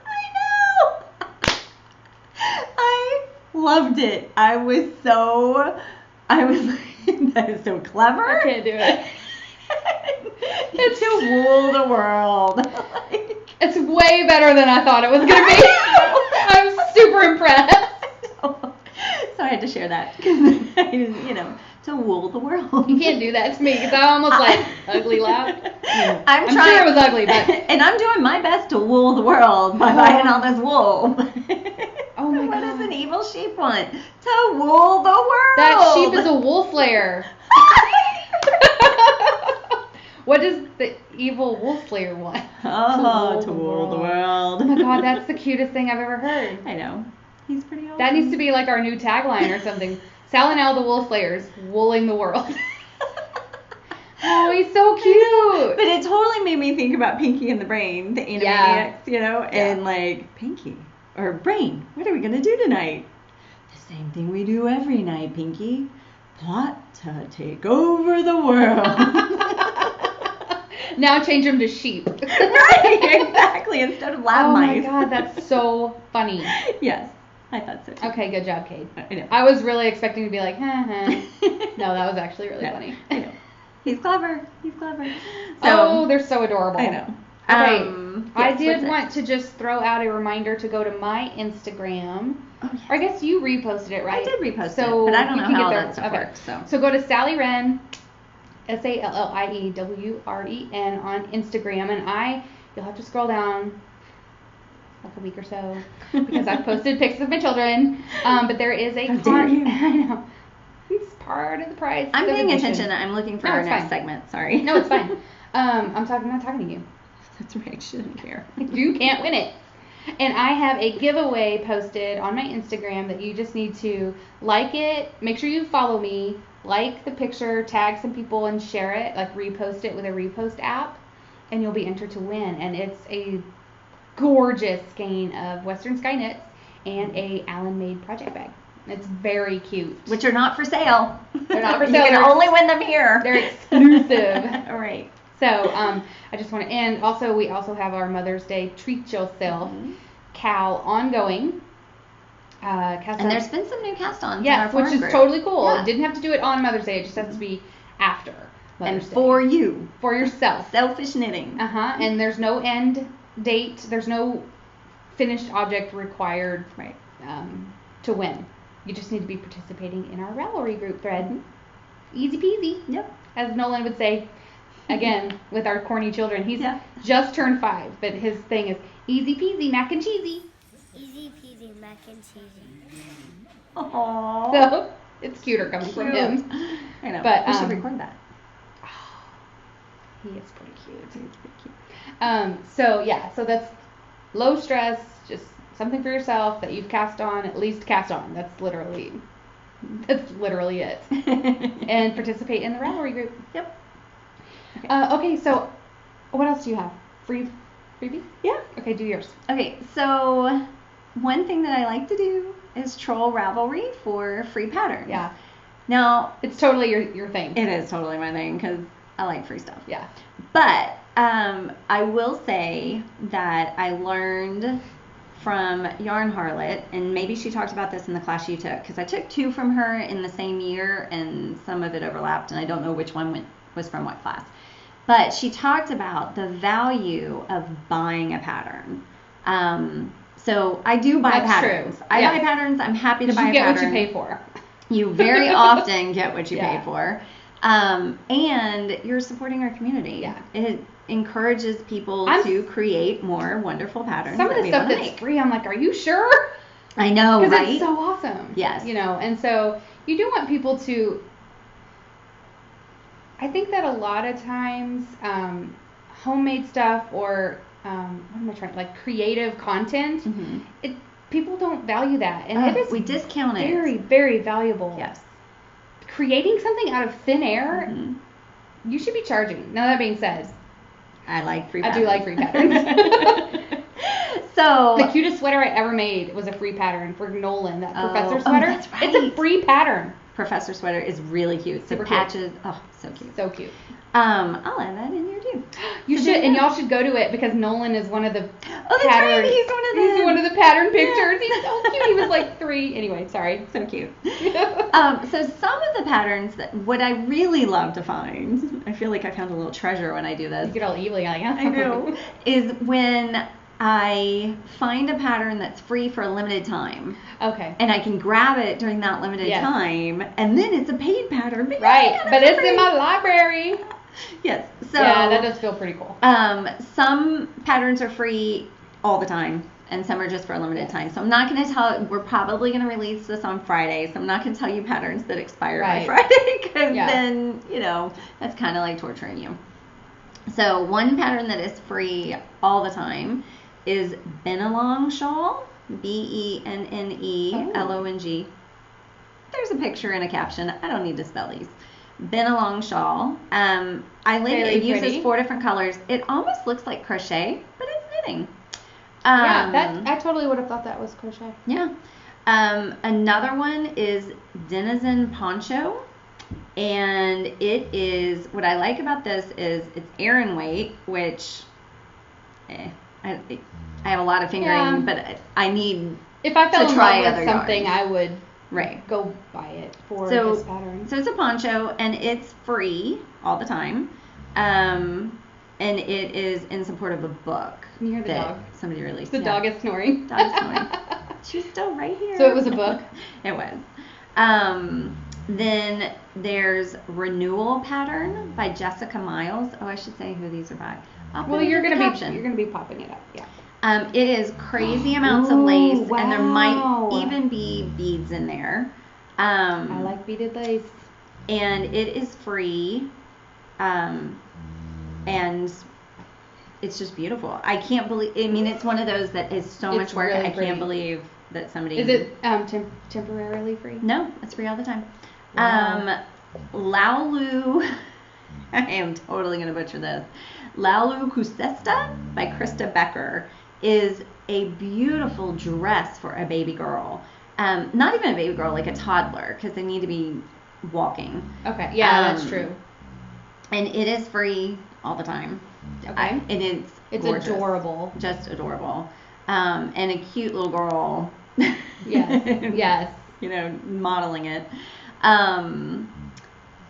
I know. I loved it. I was like, that is so clever. I can't do it. It's to rule the world. It's way better than I thought it was going to be. I'm super impressed. So I had to share that because, to to wool the world. You can't do that to me because I almost like ugly laughed. I'm trying. sure it was ugly, but and I'm doing my best to wool the world by buying all this wool. Oh my What God. does an evil sheep want? To wool the world. That sheep is a wool slayer. What does the evil wolf slayer want? Oh, to wool the world. Oh my God, that's the cutest thing I've ever heard. I know. He's pretty old. That needs to be like our new tagline or something. Sal and Al, the wolf slayers, wooling the world. Oh, he's so cute. But it totally made me think about Pinky and the Brain, the Animaniacs, you know, and like, Pinky or Brain, what are we going to do tonight? The same thing we do every night, Pinky. Plot to take over the world. Now change them to sheep. Right, exactly, instead of lab Oh mice. my God, that's so funny. Yes, I thought so too. Okay, good job, Kate. I know. I was really expecting to be like, No, that was actually really No, funny. I know. He's clever. He's clever. So, Oh, they're so adorable. I know. Okay, I yes, did what's want to just throw out a reminder to go to my Instagram. Oh, yes. Or I guess you reposted it, right? I did repost So it, but I don't you know can how get all there. that stuff Okay. works. So. So go to Sallie Wren, SALLIEWREN on Instagram, and you'll have to scroll down like a week or so because I've posted pictures of my children. But there is a How dare you. I know. It's part of the price. I'm of paying admission. attention. I'm looking for No, our it's next fine. segment. Sorry. No, it's fine. I'm not talking to you. That's right. She doesn't care. You can't win it. And I have a giveaway posted on my Instagram that you just need to like it. Make sure you follow me. Like the picture, tag some people, and share it. Like repost it with a repost app, and you'll be entered to win. And it's a gorgeous skein of Western Sky knits and a Allyn made project bag. It's very cute. Which are not for sale. They're not for You sale. can only win them here. They're exclusive. All right. So I just want to end. Also, we also have our Mother's Day Treat Yourself Cowl ongoing. And there's been some new cast-ons in our yes, which forum is group. totally cool. Yeah. You didn't have to do it on Mother's Day. It just has to be after Mother's And Day. for you. For yourself. Selfish knitting. And there's no end date. There's no finished object required Right. to win. You just need to be participating in our Ravelry group thread. Easy peasy. Yep. As Nolan would say, again, with our corny children. He's Yeah. just turned 5, but his thing is easy peasy mac and cheesy. Easy peasy mac and cheesy. Aww. So it's cuter coming from him. I know. But, we should record that. He is pretty cute. It's pretty cute. So that's low stress, just something for yourself that you've cast on, at least cast on. That's literally it. And participate in the Ravelry group. Yep. Okay, so what else do you have? Freebie? Yeah. Okay, do yours. Okay, so one thing that I like to do is troll Ravelry for free patterns. Yeah. Now, It's totally your thing. it is totally my thing because I like free stuff. Yeah. But I will say that I learned from Yarn Harlot, and maybe she talked about this in the class you took, because I took 2 from her in the same year, and some of it overlapped, and I don't know which one was from what class. But she talked about the value of buying a pattern. So I do buy That's patterns. true. I Yes. buy patterns. I'm happy to buy You a get pattern. what you pay for. You very often get what you Yeah. pay for. And you're supporting our community. Yeah. It encourages people to create more wonderful patterns. Some of that the we stuff wanna that's make. free, I'm like, are you sure? I know, Because right? it's so awesome. Yes. And so you do want people to, I think that a lot of times, homemade stuff or, what am I trying, like creative content, Mhm. people don't value that. And it is we discount it. very, very valuable. Yes. Creating something out of thin air, Mhm. you should be charging. Now that being said, I like free I patterns. do like free patterns. So The cutest sweater I ever made was a free pattern for Nolan, that professor oh, sweater. that's It's a right. free pattern. Professor sweater is really cute. Super the cute. patches, oh, so cute. So cute. I'll add that in here too. You So should, there and go. y'all should go to it because Nolan is one of the Oh, that's pattern. right. He's one of them. He's one of the pattern pictures. He's so cute. He was like 3. Anyway, sorry. So cute. So some of the patterns that what I really love to find, I feel like I found a little treasure when I do this. You get all evil, like, huh? I know, is when I find a pattern that's free for a limited time. Okay. And I can grab it during that limited time, and then it's a paid pattern. But right, but it's in my library. Yes. So yeah, that does feel pretty cool. Some patterns are free all the time, and some are just for a limited time. So I'm not going to tell. We're probably going to release this on Friday, so I'm not going to tell you patterns that expire by Friday, because then that's kind of like torturing you. So one pattern that is free all the time is Bennelong Shawl, Bennelong. There's a picture and a caption. I don't need to spell these. Bennelong Shawl. It uses 4 different colors. It almost looks like crochet, but it's knitting. I totally would have thought that was crochet. Yeah. Another one is Denizen Poncho. And it is, what I like about this is it's Aran weight, which I have a lot of fingering, but I need if I fell to in try love other with something, yarns. I would Right. go buy it for this pattern. So it's a poncho, and it's free all the time. And it is in support of a book. Can you hear the dog? Somebody released. The dog is snoring. Dog is snoring. She's still right here. So it was a book? It was. Then there's Renewal Pattern by Jessica Miles. Oh, I should say who these are by. Well, you're gonna be popping it up. Yeah. It is crazy amounts of lace, and there might even be beads in there. I like beaded lace. And it is free, and it's just beautiful. I can't believe. I mean, it's one of those that is so much work. Really I can't believe that somebody. Is it temporarily free? No, it's free all the time. Wow. Laulu. I am totally gonna butcher this. Laulu Kusesta by Krista Becker is a beautiful dress for a baby girl. Not even a baby girl, like a toddler, because they need to be walking. Okay, yeah, that's true. And it is free all the time. Okay. And it's gorgeous. Adorable. Just adorable. And a cute little girl. Yes. Modeling it.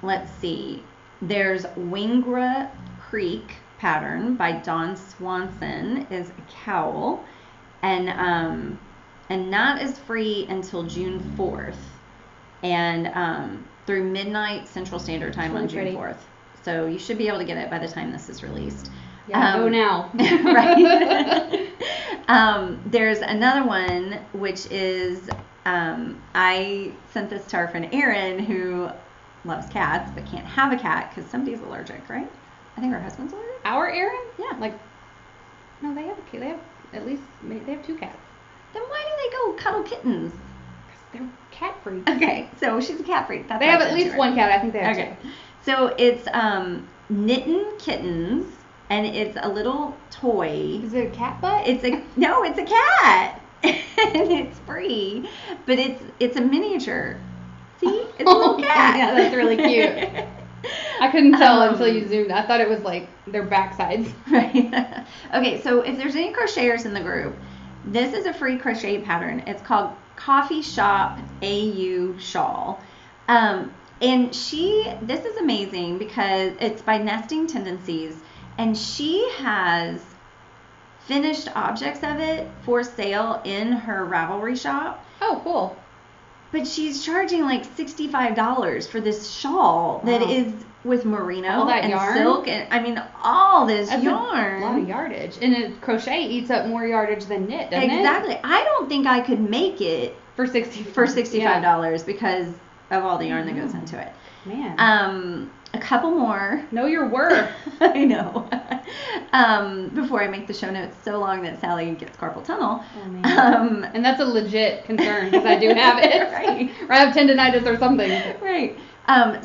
Let's see. There's Wingra Creek pattern by Dawn Swanson is a cowl, and that is free until June 4th, and through midnight Central Standard Time on June 4th. So you should be able to get it by the time this is released. Yeah, go now. Right. There's another one which is I sent this to our friend Erin, who loves cats but can't have a cat because somebody's allergic, right? I think her husband's allergic. Our Erin? Yeah. No, they have a kid. They have at least they have 2 cats. Then why do they go cuddle kittens? Because they're cat freaks. Okay, so she's a cat freak. They have at least 1 cat. I think they have 2. So it's Knittin' Kittens, and it's a little toy. Is it a cat butt? It's a cat, and it's free, but it's a miniature. See, it's a little cat. Yeah, that's really cute. I couldn't tell until you zoomed. I thought it was like their backsides. Right. Okay, so if there's any crocheters in the group, this is a free crochet pattern. It's called Coffee Shop AU Shawl. And this is amazing because it's by Nesting Tendencies, and she has finished objects of it for sale in her Ravelry shop. Oh, cool. But she's charging like $65 for this shawl that is with merino and yarn? silk, and I mean all this yarn. A lot of yardage, and crochet eats up more yardage than knit, doesn't it? Exactly. I don't think I could make it for $65 because of all the yarn that goes into it. Man. A couple more. Know your worth. I know. Before I make the show notes so long that Sallie gets carpal tunnel. Oh, man. And that's a legit concern because I do have it. Right. Or I have tendonitis or something. Right.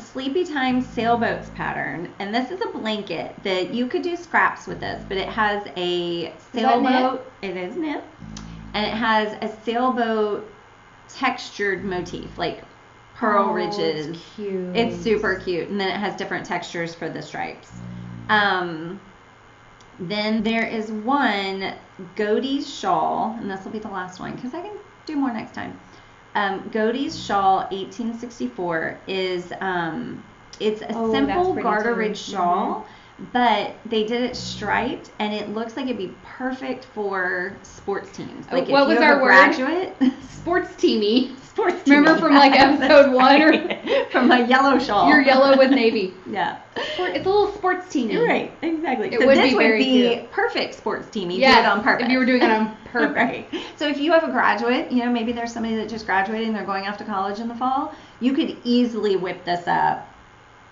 Sleepy Time Sailboats pattern. And this is a blanket that you could do scraps with this, but it has a sailboat. It is knit. And it has a sailboat textured motif, like pearl ridges. It's cute. It's super cute. And then it has different textures for the stripes. Then there is one Godey's Shawl, and this will be the last one because I can do more next time. Godey's Shawl 1864 is it's a simple garter ridge shawl, but they did it striped, and it looks like it'd be perfect for sports teams. Like what if was you our have a word? graduate, Sports teamy. sports team. Remember from like episode 1 or from my yellow shawl. your yellow with navy. Yeah. It's a little sports teamy. Right, exactly. It so would this be would very be cute. perfect sports teamy. Yes, Do it on purpose. if you were doing it on purpose. Right. So if you have a graduate, you know, maybe there's somebody that just graduated and they're going off to college in the fall, you could easily whip this up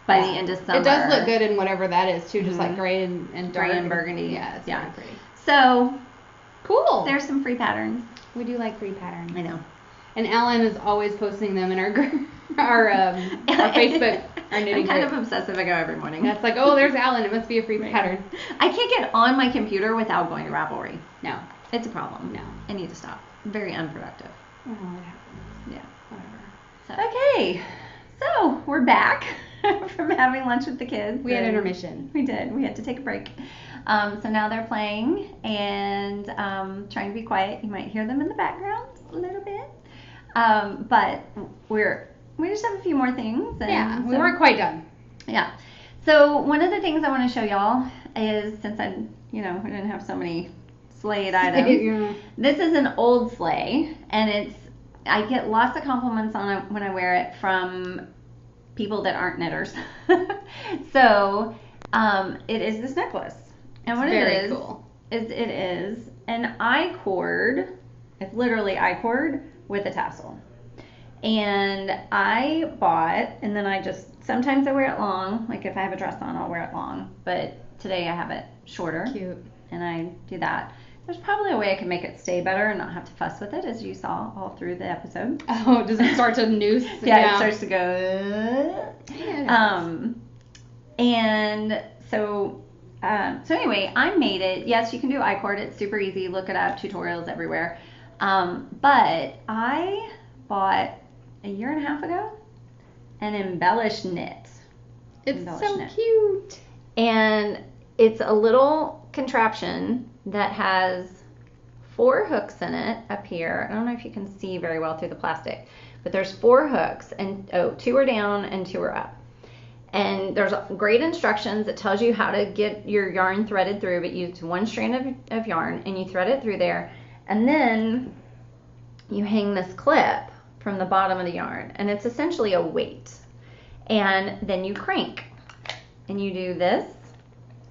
by the end of summer. It does look good in whatever that is too, just like gray and dark. Gray and burgundy. Yeah, it's very pretty. So Cool. there's some free patterns. We do like free patterns. I know. And Allyn is always posting them in our Facebook, our knitting I'm kind group. of obsessive. I go every morning. Yeah, it's like, oh, there's Allyn. It must be a free pattern. I can't get on my computer without going to Ravelry. No. It's a problem. No. I need to stop. Very unproductive. Oh, it happens. Yeah. Whatever. Okay. So we're back from having lunch with the kids. We had and intermission. We did. We had to take a break. So now they're playing and trying to be quiet. You might hear them in the background a little bit. But we just have a few more things. And Yeah, we so- weren't quite done. Yeah. So one of the things I want to show y'all is, since we didn't have so many slayed items. Yeah. This is an old sleigh, and I get lots of compliments on it when I wear it from people that aren't knitters. So it is this necklace. And what Very it is, cool. is it is an I-cord. It's literally I-cord with a tassel. And I bought, and then sometimes I wear it long. Like if I have a dress on, I'll wear it long. But today I have it shorter. Cute. And I do that. There's probably a way I can make it stay better and not have to fuss with it, as you saw all through the episode. Oh, does it start to noose? Yeah, it starts to go. And so anyway, I made it. Yes, you can do I-cord. It's super easy. Look it up. Tutorials everywhere. But I bought a year and a half ago an embellished knit. It's so cute. And it's a little contraption that has 4 hooks in it up here. I don't know if you can see very well through the plastic, but there's 4 hooks, and 2 are down and 2 are up. And there's great instructions that tells you how to get your yarn threaded through, but you use 1 strand of yarn and you thread it through there, and then you hang this clip from the bottom of the yarn, and it's essentially a weight. And then you crank, and you do this,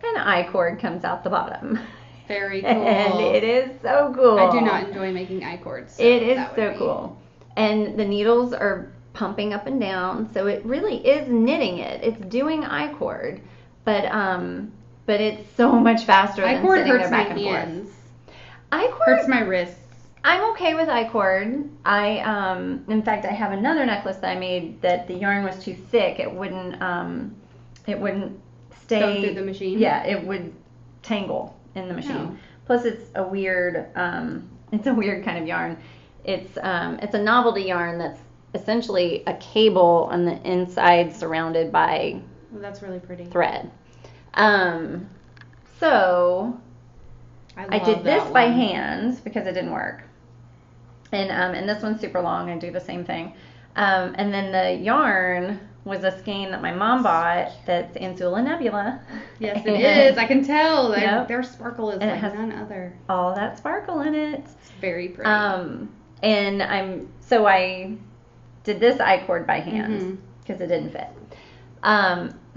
and I-cord comes out the bottom. Very cool. And it is so cool. I do not enjoy making I-cords. So it is that would so be- cool. And the needles are pumping up and down, so it really is knitting it. It's doing I-cord, but it's so much faster than I-cord sitting there hurts back my and hands. forth. I-cord Hurts my wrists. I'm okay with I-cord. In fact, I have another necklace that I made that the yarn was too thick. It wouldn't stay. Go through the machine? Yeah, it would tangle in the machine. Oh. Plus, it's a weird kind of yarn. It's a novelty yarn that's essentially a cable on the inside surrounded by Well, that's really pretty. thread. So I love did this that by one. hand because it didn't work. And this one's super long. I do the same thing. And then the yarn was a skein that my mom bought that's Anzula Nebula. Yes, it is. I can tell. Yep. Their sparkle is And it like has none other. all that sparkle in it. It's very pretty. And I did this I-cord by hand Mhm. because it didn't fit.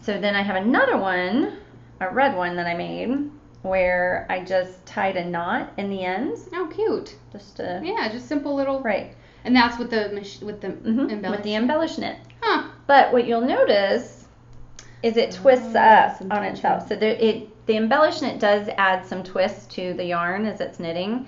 So then I have another one, a red one that I made, where I just tied a knot in the ends. Oh, cute. Just to, Yeah, just simple little. right. And that's with the With the embellishment. embellished knit. Huh. But what you'll notice is it twists up some on tension. itself. So the embellished knit does add some twist to the yarn as it's knitting.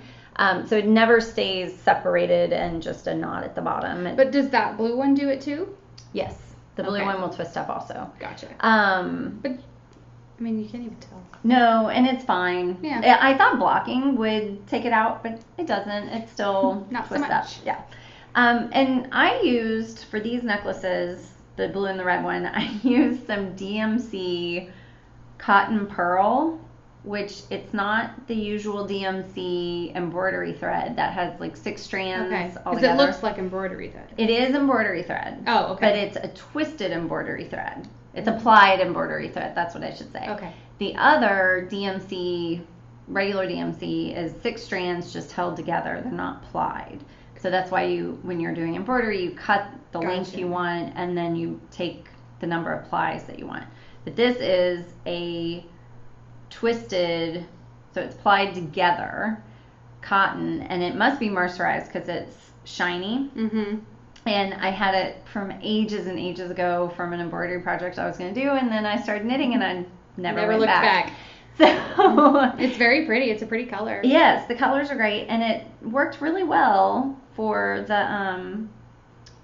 So it never stays separated and just a knot at the bottom. But does that blue one do it too? Yes, the blue Okay. one will twist up also. Gotcha. Um, I mean, you can't even tell. no, and it's fine. Yeah. I thought blocking would take it out, but it doesn't. It still Not so twists up. much. Yeah. And I used, for these necklaces, the blue and the red one, I used some DMC cotton pearl, which it's not the usual DMC embroidery thread that has like 6 strands Okay. all Because it together. looks like embroidery thread. It is embroidery thread. Oh, okay. But it's a twisted embroidery thread. It's applied embroidery thread. That's what I should say. Okay. The other DMC, regular DMC, is 6 strands just held together. They're not plied. So that's why when you're doing embroidery, you cut the length you want, and then you take the number of plies that you want. But this is a twisted, so it's plied together cotton, and it must be mercerized because it's shiny. Mm-hmm. And I had it from ages and ages ago from an embroidery project I was going to do, and then I started knitting, and I never went looked back. So it's very pretty. It's a pretty color. Yes, the colors are great, and it worked really well for the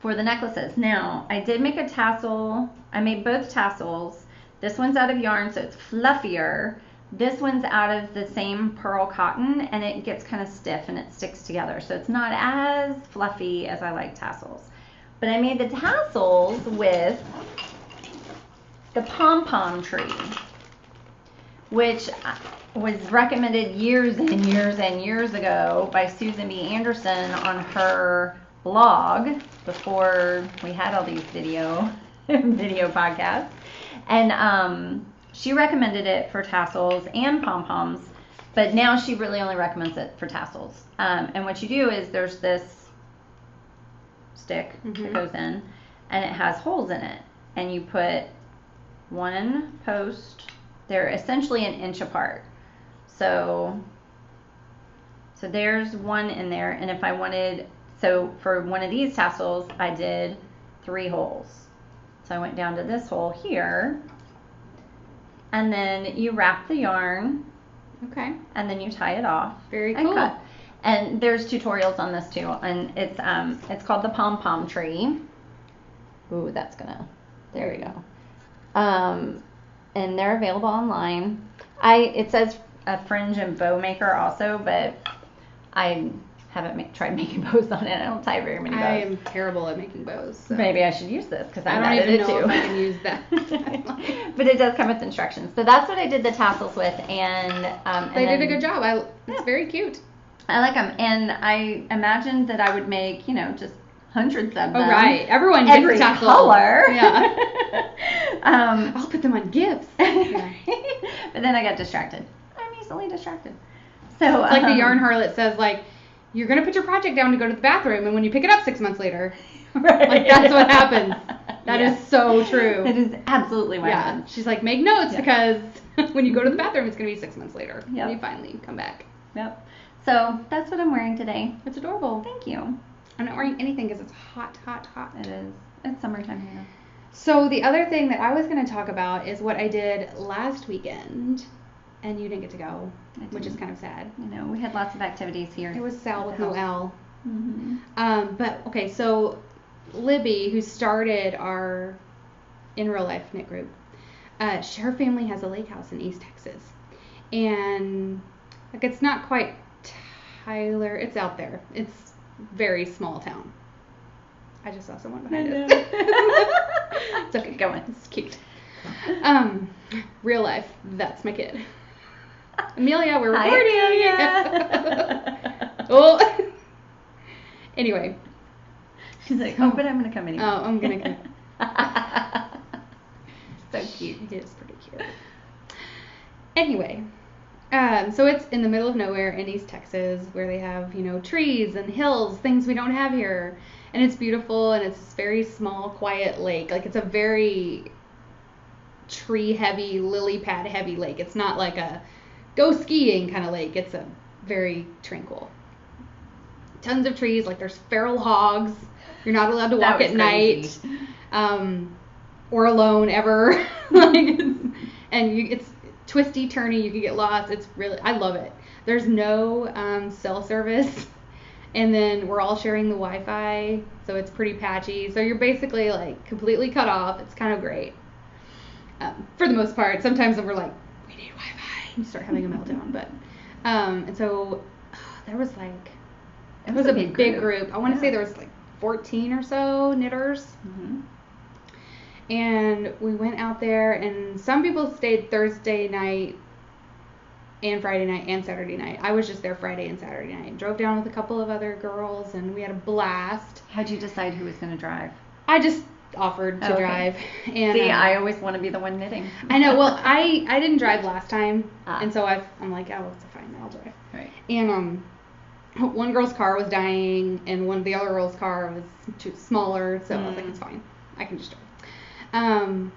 necklaces. Now, I did make a tassel. I made both tassels. This one's out of yarn, so it's fluffier. This one's out of the same pearl cotton, and it gets kind of stiff and it sticks together, so it's not as fluffy as I like tassels. But I made the tassels with the pom-pom tree, which was recommended years and years and years ago by Susan B. Anderson on her blog before we had all these video podcasts. And she recommended it for tassels and pom-poms, but now she really only recommends it for tassels. And what you do is there's this stick that goes in, and it has holes in it, and you put one post. They're essentially an inch apart. So there's one in there, and if I wanted, so for one of these tassels, I did 3 holes. So I went down to this hole here, and then you wrap the yarn. Okay. And then you tie it off. Very cool. Cut. And there's tutorials on this too, and it's called the pom-pom tree. Ooh, there we go. And they're available online. It says a fringe and bow maker also, but I haven't tried making bows on it. I don't tie very many bows. I am terrible at making bows. So. Maybe I should use this because I don't even know if I can use that. But it does come with instructions. So that's what I did the tassels with, and they did a good job. It's very cute. I like them, and I imagined that I would make just hundreds of them. Oh right, everyone gets every tassel. color. Yeah. I'll put them on gifts. Yeah. But then I got distracted. I'm easily distracted. So it's like the yarn harlot says, like, you're gonna put your project down to go to the bathroom, and when you pick it up 6 months later, right. like that's what happens. That is so true. It is absolutely what happens. She's like, make notes because when you go to the bathroom, it's gonna be 6 months later when you finally come back. Yep. So that's what I'm wearing today. It's adorable. Thank you. I'm not wearing anything because it's hot, hot, hot. It is. It's summertime here. So the other thing that I was going to talk about is what I did last weekend, and you didn't get to go, which is kind of sad. We had lots of activities here. It was Sal with no L. Mm-hmm. But okay, so Libby, who started our in real life knit group, her family has a lake house in East Texas, and like it's not quite Tyler. It's out there. It's very small town. I just saw someone behind us. It's okay. Go on. It's cute. Real life. That's my kid. Amelia, we're recording. Hi, Amelia. Oh. Anyway. She's like, oh, but I'm gonna come anyway. Oh, I'm gonna come. So cute. It is pretty cute. Anyway. So it's in the middle of nowhere in East Texas where they have, trees and hills, things we don't have here. And it's beautiful, and it's this very small, quiet lake. Like, it's a very tree-heavy, lily pad-heavy lake. It's not like a go skiing kind of lake. It's a very tranquil. Tons of trees. Like, there's feral hogs. You're not allowed to walk at night. Or alone ever. It's twisty, turny, you could get lost. I love it. There's no cell service, and then we're all sharing the Wi-Fi, so it's pretty patchy. So you're basically like completely cut off. It's kind of great for the most part. Sometimes we're like, we need Wi-Fi, and you start having a meltdown. But and so there was like it was a big group. I want to say there was like 14 or so knitters. Mm-hmm. And we went out there, and some people stayed Thursday night and Friday night and Saturday night. I was just there Friday and Saturday night. Drove down with a couple of other girls, and we had a blast. How'd you decide who was going to drive? I just offered to drive. And see, I always want to be the one knitting. I know. Well, I didn't drive last time, and so I'm like, oh, it's fine. I'll drive. Right. And one girl's car was dying, and one of the other girl's car was too smaller, so I was like, it's fine. I can just drive.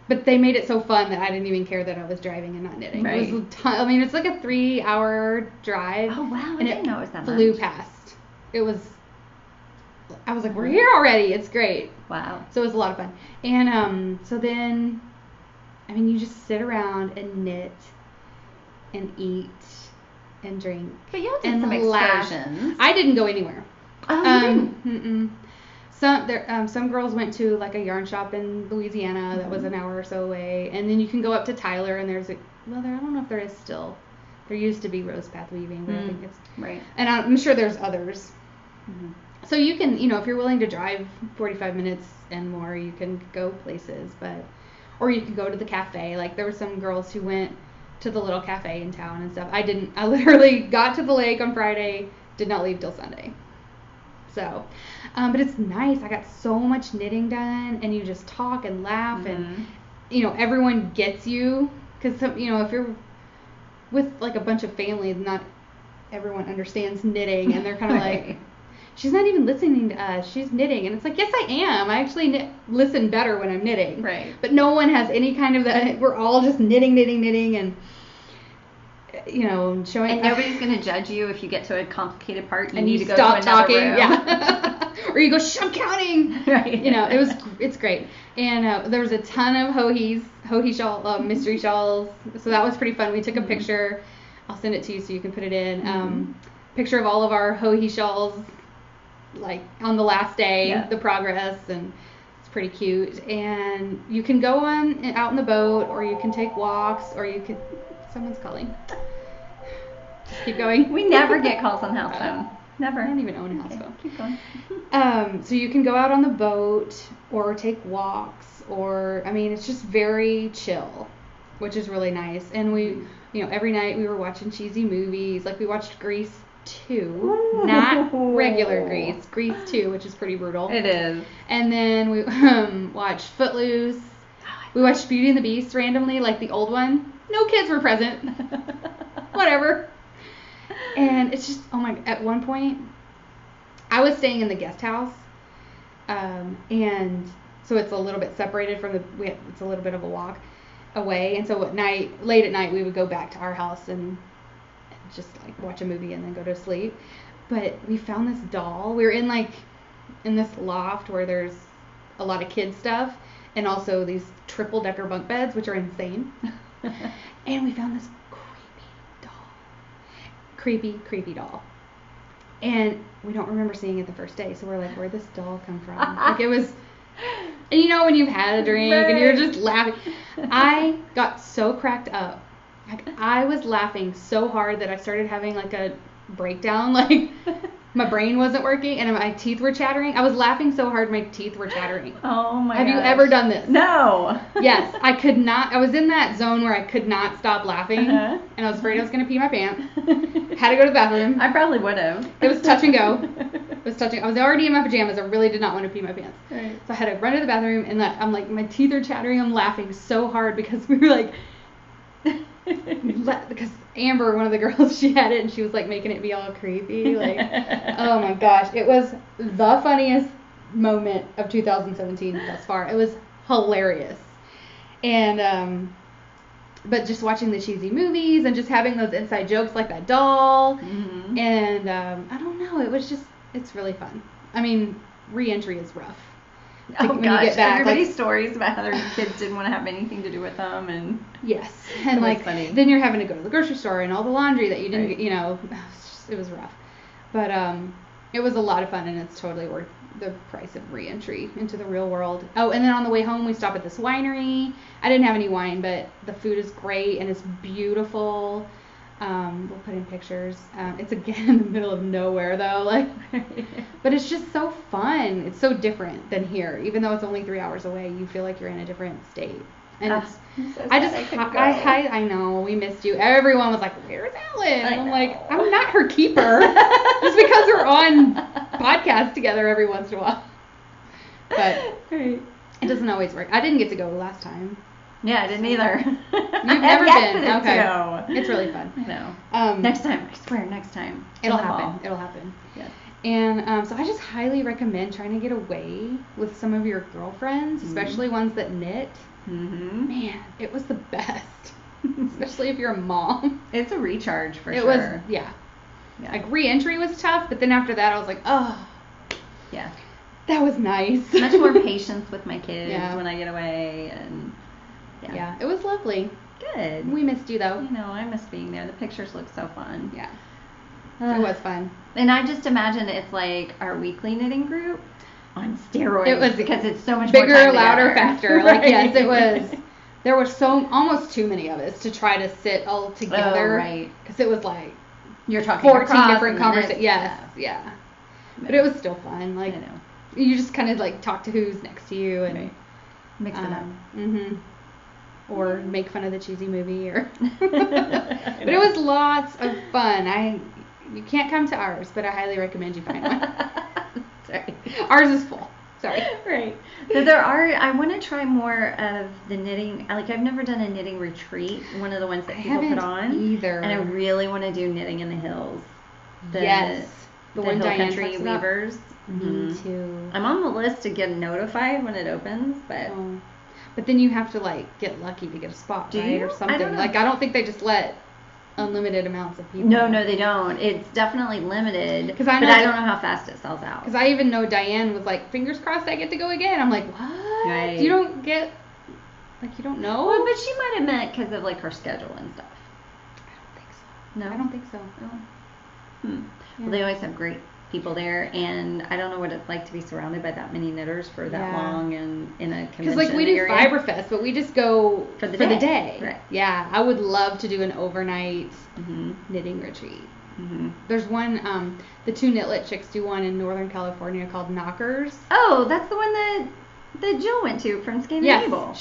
But they made it so fun that I didn't even care that I was driving and not knitting. Right. It was I mean, it's like a 3-hour drive. Oh, wow. I and didn't know it was that flew much. past. I was like, we're here already. It's great. Wow. So it was a lot of fun. And so then, I mean, you just sit around and knit and eat and drink. But y'all did and some laugh. excursions. I didn't go anywhere. Oh, you didn't? Some girls went to like a yarn shop in Louisiana that was an hour or so away, and then you can go up to Tyler, and there's I don't know if there is still. There used to be Rose Path Weaving, but I think it's right. And I'm sure there's others. Mm-hmm. So you can, if you're willing to drive 45 minutes and more, you can go places, or you can go to the cafe. Like there were some girls who went to the little cafe in town and stuff. I didn't. I literally got to the lake on Friday, did not leave till Sunday. So, but it's nice. I got so much knitting done, and you just talk and laugh, and everyone gets you, because if you're with like a bunch of family, not everyone understands knitting, and they're kind of like, she's not even listening to us, she's knitting, and it's like, yes, I am. I actually listen better when I'm knitting. Right. But no one has any kind of that. We're all just knitting, and showing. And nobody's going to judge you if you get to a complicated part and you need to go stop to another talking. room. Yeah. Or you go, I'm counting. Right. It's great. And there was a ton of Hohi shawl, mystery shawls. So that was pretty fun. We took a picture. I'll send it to you so you can put it in. Picture of all of our Hohi shawls, like on the last day, the progress, and it's pretty cute. And you can go out in the boat, or you can take walks, or you could. Someone's calling. Just keep going. We never get calls on the house phone. Never. I don't even own a house phone. Keep going. So you can go out on the boat or take walks, or it's just very chill, which is really nice. And we, every night we were watching cheesy movies. Like we watched Grease 2, not regular Grease, Grease 2, which is pretty brutal. It is. And then we watched Footloose. We watched Beauty and the Beast randomly, like the old one. No kids were present. Whatever. And it's just, at one point, I was staying in the guest house, and so it's a little bit separated from it's a little bit of a walk away, and so late at night, we would go back to our house and just like watch a movie and then go to sleep. But we found this doll. We were in this loft where there's a lot of kids stuff, and also these triple-decker bunk beds, which are insane. And we found this creepy doll. And we don't remember seeing it the first day, so we're like, where'd this doll come from? Like it was, and when you've had a drink and you're just laughing. I got so cracked up. Like I was laughing so hard that I started having like a breakdown. Like my brain wasn't working and my teeth were chattering. I was laughing so hard my teeth were chattering. Oh my god. Have you ever done this? No. Yes, I could not. I was in that zone where I could not stop laughing, and I was afraid I was going to pee my pants. Had to go to the bathroom. I probably would have. It was touch and go. I was already in my pajamas. I really did not want to pee my pants. Right. So I had to run to the bathroom, and I'm like, my teeth are chattering. I'm laughing so hard because we were like, because Amber, one of the girls, she had it, and she was like making it be all creepy. Like, oh my gosh, it was the funniest moment of 2017 thus far. It was hilarious. And but just watching the cheesy movies and just having those inside jokes like that doll, and I don't know, it's really fun. Re-entry is rough. Oh when gosh, you get back, everybody's stories about how their kids didn't want to have anything to do with them, and yes, and funny. Then you're having to go to the grocery store and all the laundry that you didn't, Right. It was rough, but it was a lot of fun, and it's totally worth the price of re-entry into the real world. Oh, and then on the way home we stop at this winery. I didn't have any wine, but the food is great and it's beautiful. We'll put in pictures. It's again in the middle of nowhere though, but it's just so fun. It's so different than here. Even though it's only 3 hours away, you feel like you're in a different state. And I know, we missed you. Everyone was like, where's Allyn? I'm like, I'm not her keeper. Just because we're on podcasts together every once in a while. But, It doesn't always work. I didn't get to go last time. Yeah, I didn't either. You've never been. Okay. No. It's really fun. No. Next time. I swear, next time. It'll happen. It'll happen. Yes. And so I just highly recommend trying to get away with some of your girlfriends, especially ones that knit. Mm-hmm. Man, it was the best. Especially if you're a mom. It's a recharge for sure. It was, yeah. Like re-entry was tough, but then after that I was like, oh. Yeah. That was nice. Much more patience with my kids when I get away, and yeah, it was lovely. Good. We missed you though. You know, I miss being there. The pictures look so fun. Yeah. It was fun. And I just imagine it's like our weekly knitting group on steroids. It was because it's so much bigger, more time louder, together. faster. Right. Like yes, it was. There were almost too many of us to try to sit all together. Oh, right. Because it was like you're talking 14 different conversations. Yes, yeah. But it was still fun. Like I know. You just kind of like talk to who's next to you and mix it up. Mhm. Or make fun of the cheesy movie or. But it was lots of fun. You can't come to ours, but I highly recommend you find one. Sorry. Ours is full. Sorry. Right. But I want to try more of the knitting. Like, I've never done a knitting retreat, one of the ones that people put on. Either. And I really want to do knitting in the hills. Yes. The one Hill Diane Country talks about. Weavers. Me too. I'm on the list to get notified when it opens, but. Oh. But then you have to, like, get lucky to get a spot, Do right? you? Or something. I don't know. Like, I don't think they just let unlimited amounts of people. No, they don't. It's definitely limited. But I don't know how fast it sells out. Because I even know Diane was like, fingers crossed I get to go again. I'm like, what? Right. You don't get, like, you don't know? Well, but she might have meant because of, like, her schedule and stuff. I don't think so. No? I don't think so. Oh. Yeah. Well, they always have great people there, and I don't know what it's like to be surrounded by that many knitters for that long and in a convention Because, like, we do area. Fiber Fest, but we just go for the day. Right. Yeah, I would love to do an overnight Mm-hmm. knitting retreat. Mm-hmm. There's one, the two Knitlit chicks do one in Northern California called NoCKRs. Oh, that's the one that Jill went to from Skein Yes, Table.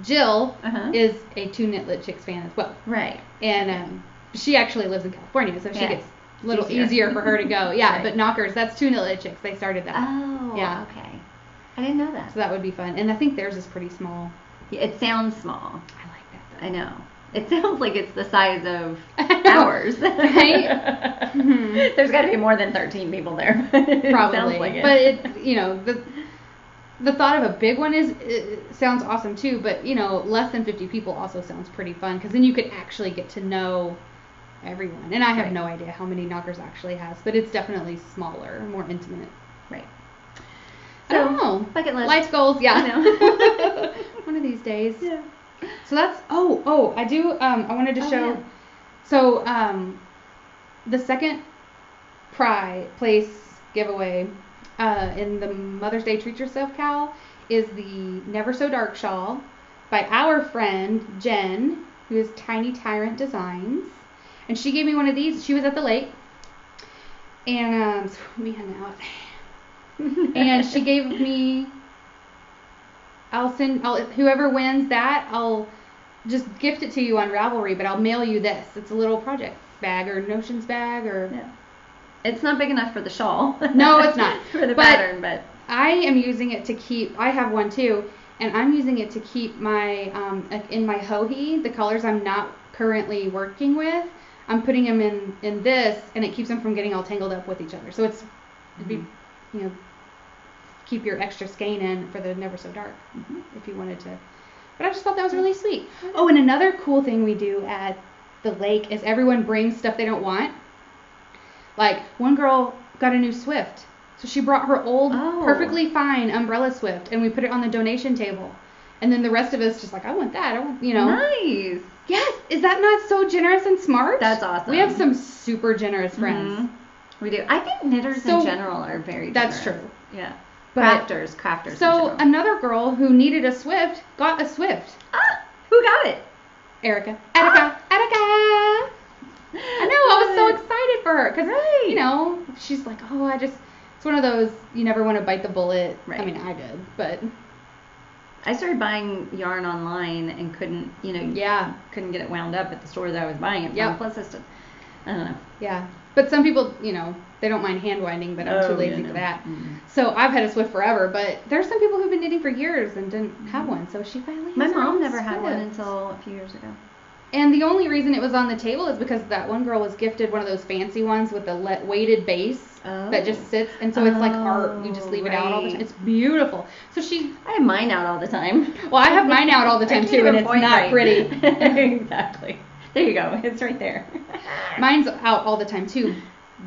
Jill is a two Knitlit chicks fan as well. Right. And she actually lives in California, so she gets a little Easier. easier for her to go. Yeah, Right. but NoCKRs, that's two Knitlit chicks. They started that. Oh, Yeah. okay. I didn't know that. So that would be fun. And I think theirs is pretty small. Yeah, it sounds small. I like that though. I know. It sounds like it's the size of ours. Right? Mhm. There's got to be more than 13 people there. Probably. Sounds like it. But it, the thought of a big one it sounds awesome too, but less than 50 people also sounds pretty fun because then you could actually get to know everyone. And I have no idea how many NoCKRs actually has, but it's definitely smaller, more intimate. Right. I don't know. Bucket list. Life goals, yeah. I know. One of these days. Yeah. So that's I do I wanted to show. Yeah. So the second place giveaway in the Mother's Day Treat Yourself Cowl is the Never So Dark shawl by our friend Jen, who is Tiny Tyrant Designs, and she gave me one of these. She was at the lake, and so let me hand that out. And she gave me. Whoever wins that, I'll just gift it to you on Ravelry, but I'll mail you this. It's a little project bag or notions bag or. Yeah. It's not big enough for the shawl. No, it's not. For the pattern, but. I am using it to keep. I have one too, and I'm using it to keep my in my hohi, the colors I'm not currently working with. I'm putting them in this, and it keeps them from getting all tangled up with each other. So it'd be, keep your extra skein in for the Never So Dark if you wanted to. But I just thought that was really sweet. Oh, and another cool thing we do at the lake is everyone brings stuff they don't want. Like one girl got a new Swift, so she brought her old perfectly fine umbrella Swift, and we put it on the donation table. And then the rest of us just like, I want that. I want, Nice. Yes. Is that not so generous and smart? That's awesome. We have some super generous friends. Mm-hmm. We do. I think knitters in general are very generous. That's true. Yeah. But Crafters. So another girl who needed a Swift got a Swift. Who got it? Erica. I know. I was so excited for her because she's like, it's one of those you never want to bite the bullet. Right. I mean, I did, but I started buying yarn online and couldn't get it wound up at the store that I was buying it from. Yep. Plus, it's I don't know. Yeah. But some people, you know, they don't mind hand winding, but I'm too lazy for that. Mm-hmm. So I've had a Swift forever, but there's some people who've been knitting for years and didn't have one. So she finally has My her mom own never had one Swift. until a few years ago. And the only reason it was on the table is because that one girl was gifted one of those fancy ones with the weighted base that just sits, and so it's like art. You just leave it out all the time. It's beautiful. So I have mine out all the time. Well, I have mine out all the time too, and it's not pretty. Exactly. There you go. It's right there. Mine's out all the time too,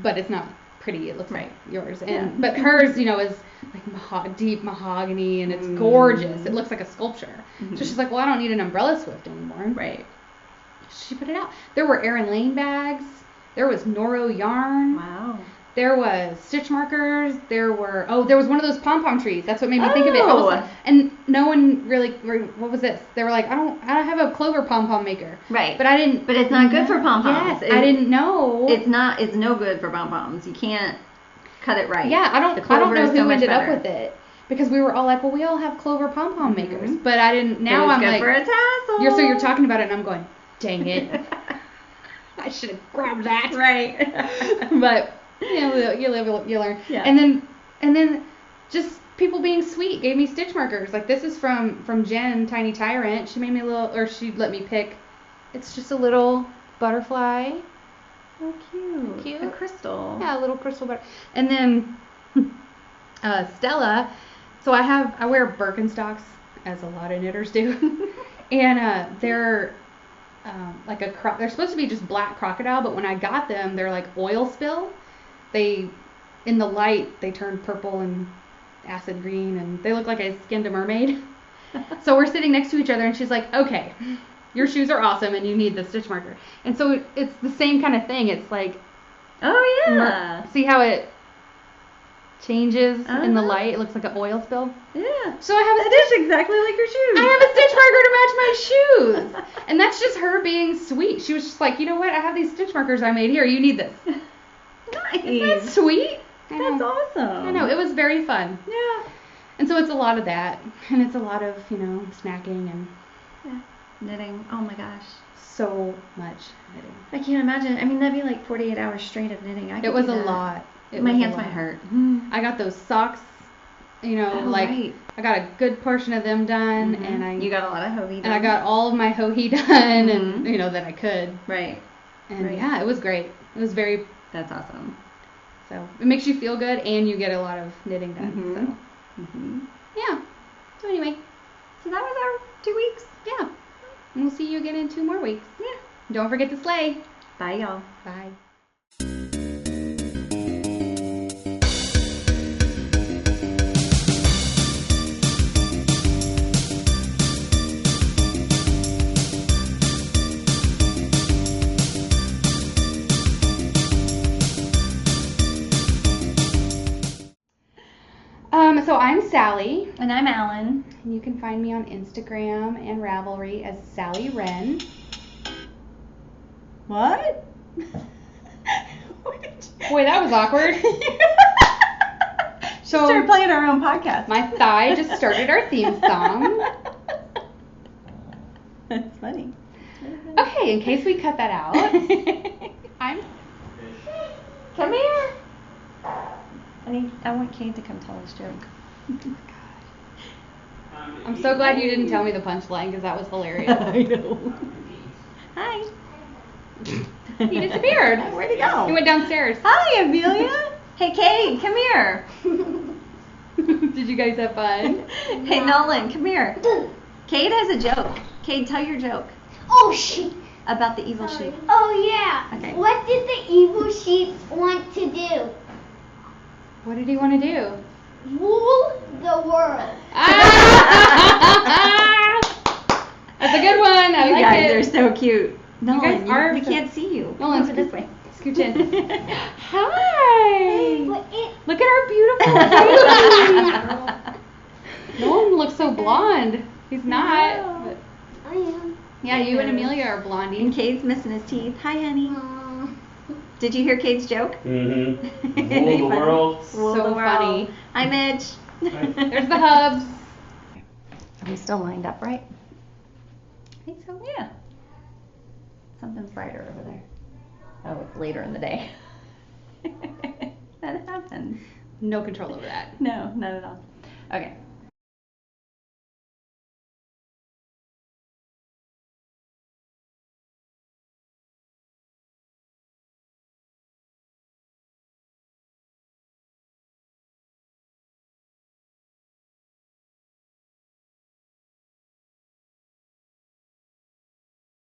but it's not pretty. It looks like yours, and but hers, you know, is like deep mahogany, and it's gorgeous. It looks like a sculpture. So she's like, well, I don't need an umbrella Swift anymore. Right. She put it out. There were Erin Lane bags. There was Noro yarn. Wow. There was stitch markers. There was one of those pom-pom trees. That's what made me think of it. I was like, and no one really, what was this? They were like, I don't have a clover pom-pom maker. Right. But I didn't. But it's not good for pom-poms. Yes, I didn't know. It's no good for pom-poms. You can't cut it right. Yeah, I don't know who ended up with it. Because we were all like, well, we all have clover pom-pom makers. But I didn't, now I'm like. for a tassel. So you're talking about it, and I'm going, dang it. I should have grabbed that. Right. But you live, you learn. Yeah. And then just people being sweet gave me stitch markers. Like this is from Jen, Tiny Tyrant. She made me she let me pick. It's just a little butterfly. Oh, cute. A crystal. Yeah, a little crystal butterfly. And then Stella. So I wear Birkenstocks, as a lot of knitters do, and they're like they're supposed to be just black crocodile, but when I got them, they're like oil spill. In the light, they turn purple and acid green, and they look like I skinned a mermaid. So we're sitting next to each other, and she's like, okay, your shoes are awesome, and you need the stitch marker. And so it's the same kind of thing. It's like, oh yeah, see how it changes in the light? It looks like an oil spill. Yeah. So I have That is exactly like your shoes. I have a stitch marker to match my shoes. And that's just her being sweet. She was just like, you know what? I have these stitch markers I made. Here, you need this. Nice. Isn't that sweet? That's awesome. I know. It was very fun. Yeah. And so it's a lot of that. And it's a lot of, snacking and knitting. Oh my gosh. So much knitting. I can't imagine. I mean, that'd be like 48 hours straight of knitting. It was a lot. My hands might hurt. I got those socks, I got a good portion of them done, and you got a lot of Hohi done. And I got all of my Hohi done, and that I could. Right. And yeah, it was great. It was very. That's awesome. So it makes you feel good, and you get a lot of knitting done. So yeah. So anyway, so that was our 2 weeks. Yeah. And we'll see you again in 2 more weeks. Yeah. Don't forget to slay. Bye, y'all. Bye. So I'm Sallie. And I'm Allyn. And you can find me on Instagram and Ravelry as Sallie Wren. What? Boy, that was awkward. So started playing our own podcast. My thigh just started our theme song. That's funny. Okay, in case we cut that out, Come here. I want Kate to come tell us a joke. I'm so glad you didn't tell me the punchline because that was hilarious. I know. Hi. He disappeared. Where'd he go? He went downstairs. Hi, Amelia. Hey, Kate, come here. Did you guys have fun? Hey, Nolan, come here. Kate has a joke. Kate, tell your joke. Oh, sheep. About the evil sheep. Oh, yeah. Okay. What did the evil sheep want to do? What did he want to do? Rule the world. That's a good one. I like it. You guys are so cute. Nolan, we so can't see you. Nolan, this way. Scooch in. Hi. Look at our beautiful baby. Nolan looks so blonde. He's not. But I am. yeah, you and Amelia are blondie. And Cade's missing his teeth. Hi, honey. Did you hear Cade's joke? Mm-hmm. Rule the world. So funny. Hi, Mitch. There's the hubs. Are we still lined up right? I think so. Yeah. Something's brighter over there. Oh, it's later in the day. That happens. No control over that. No, not at all. Okay.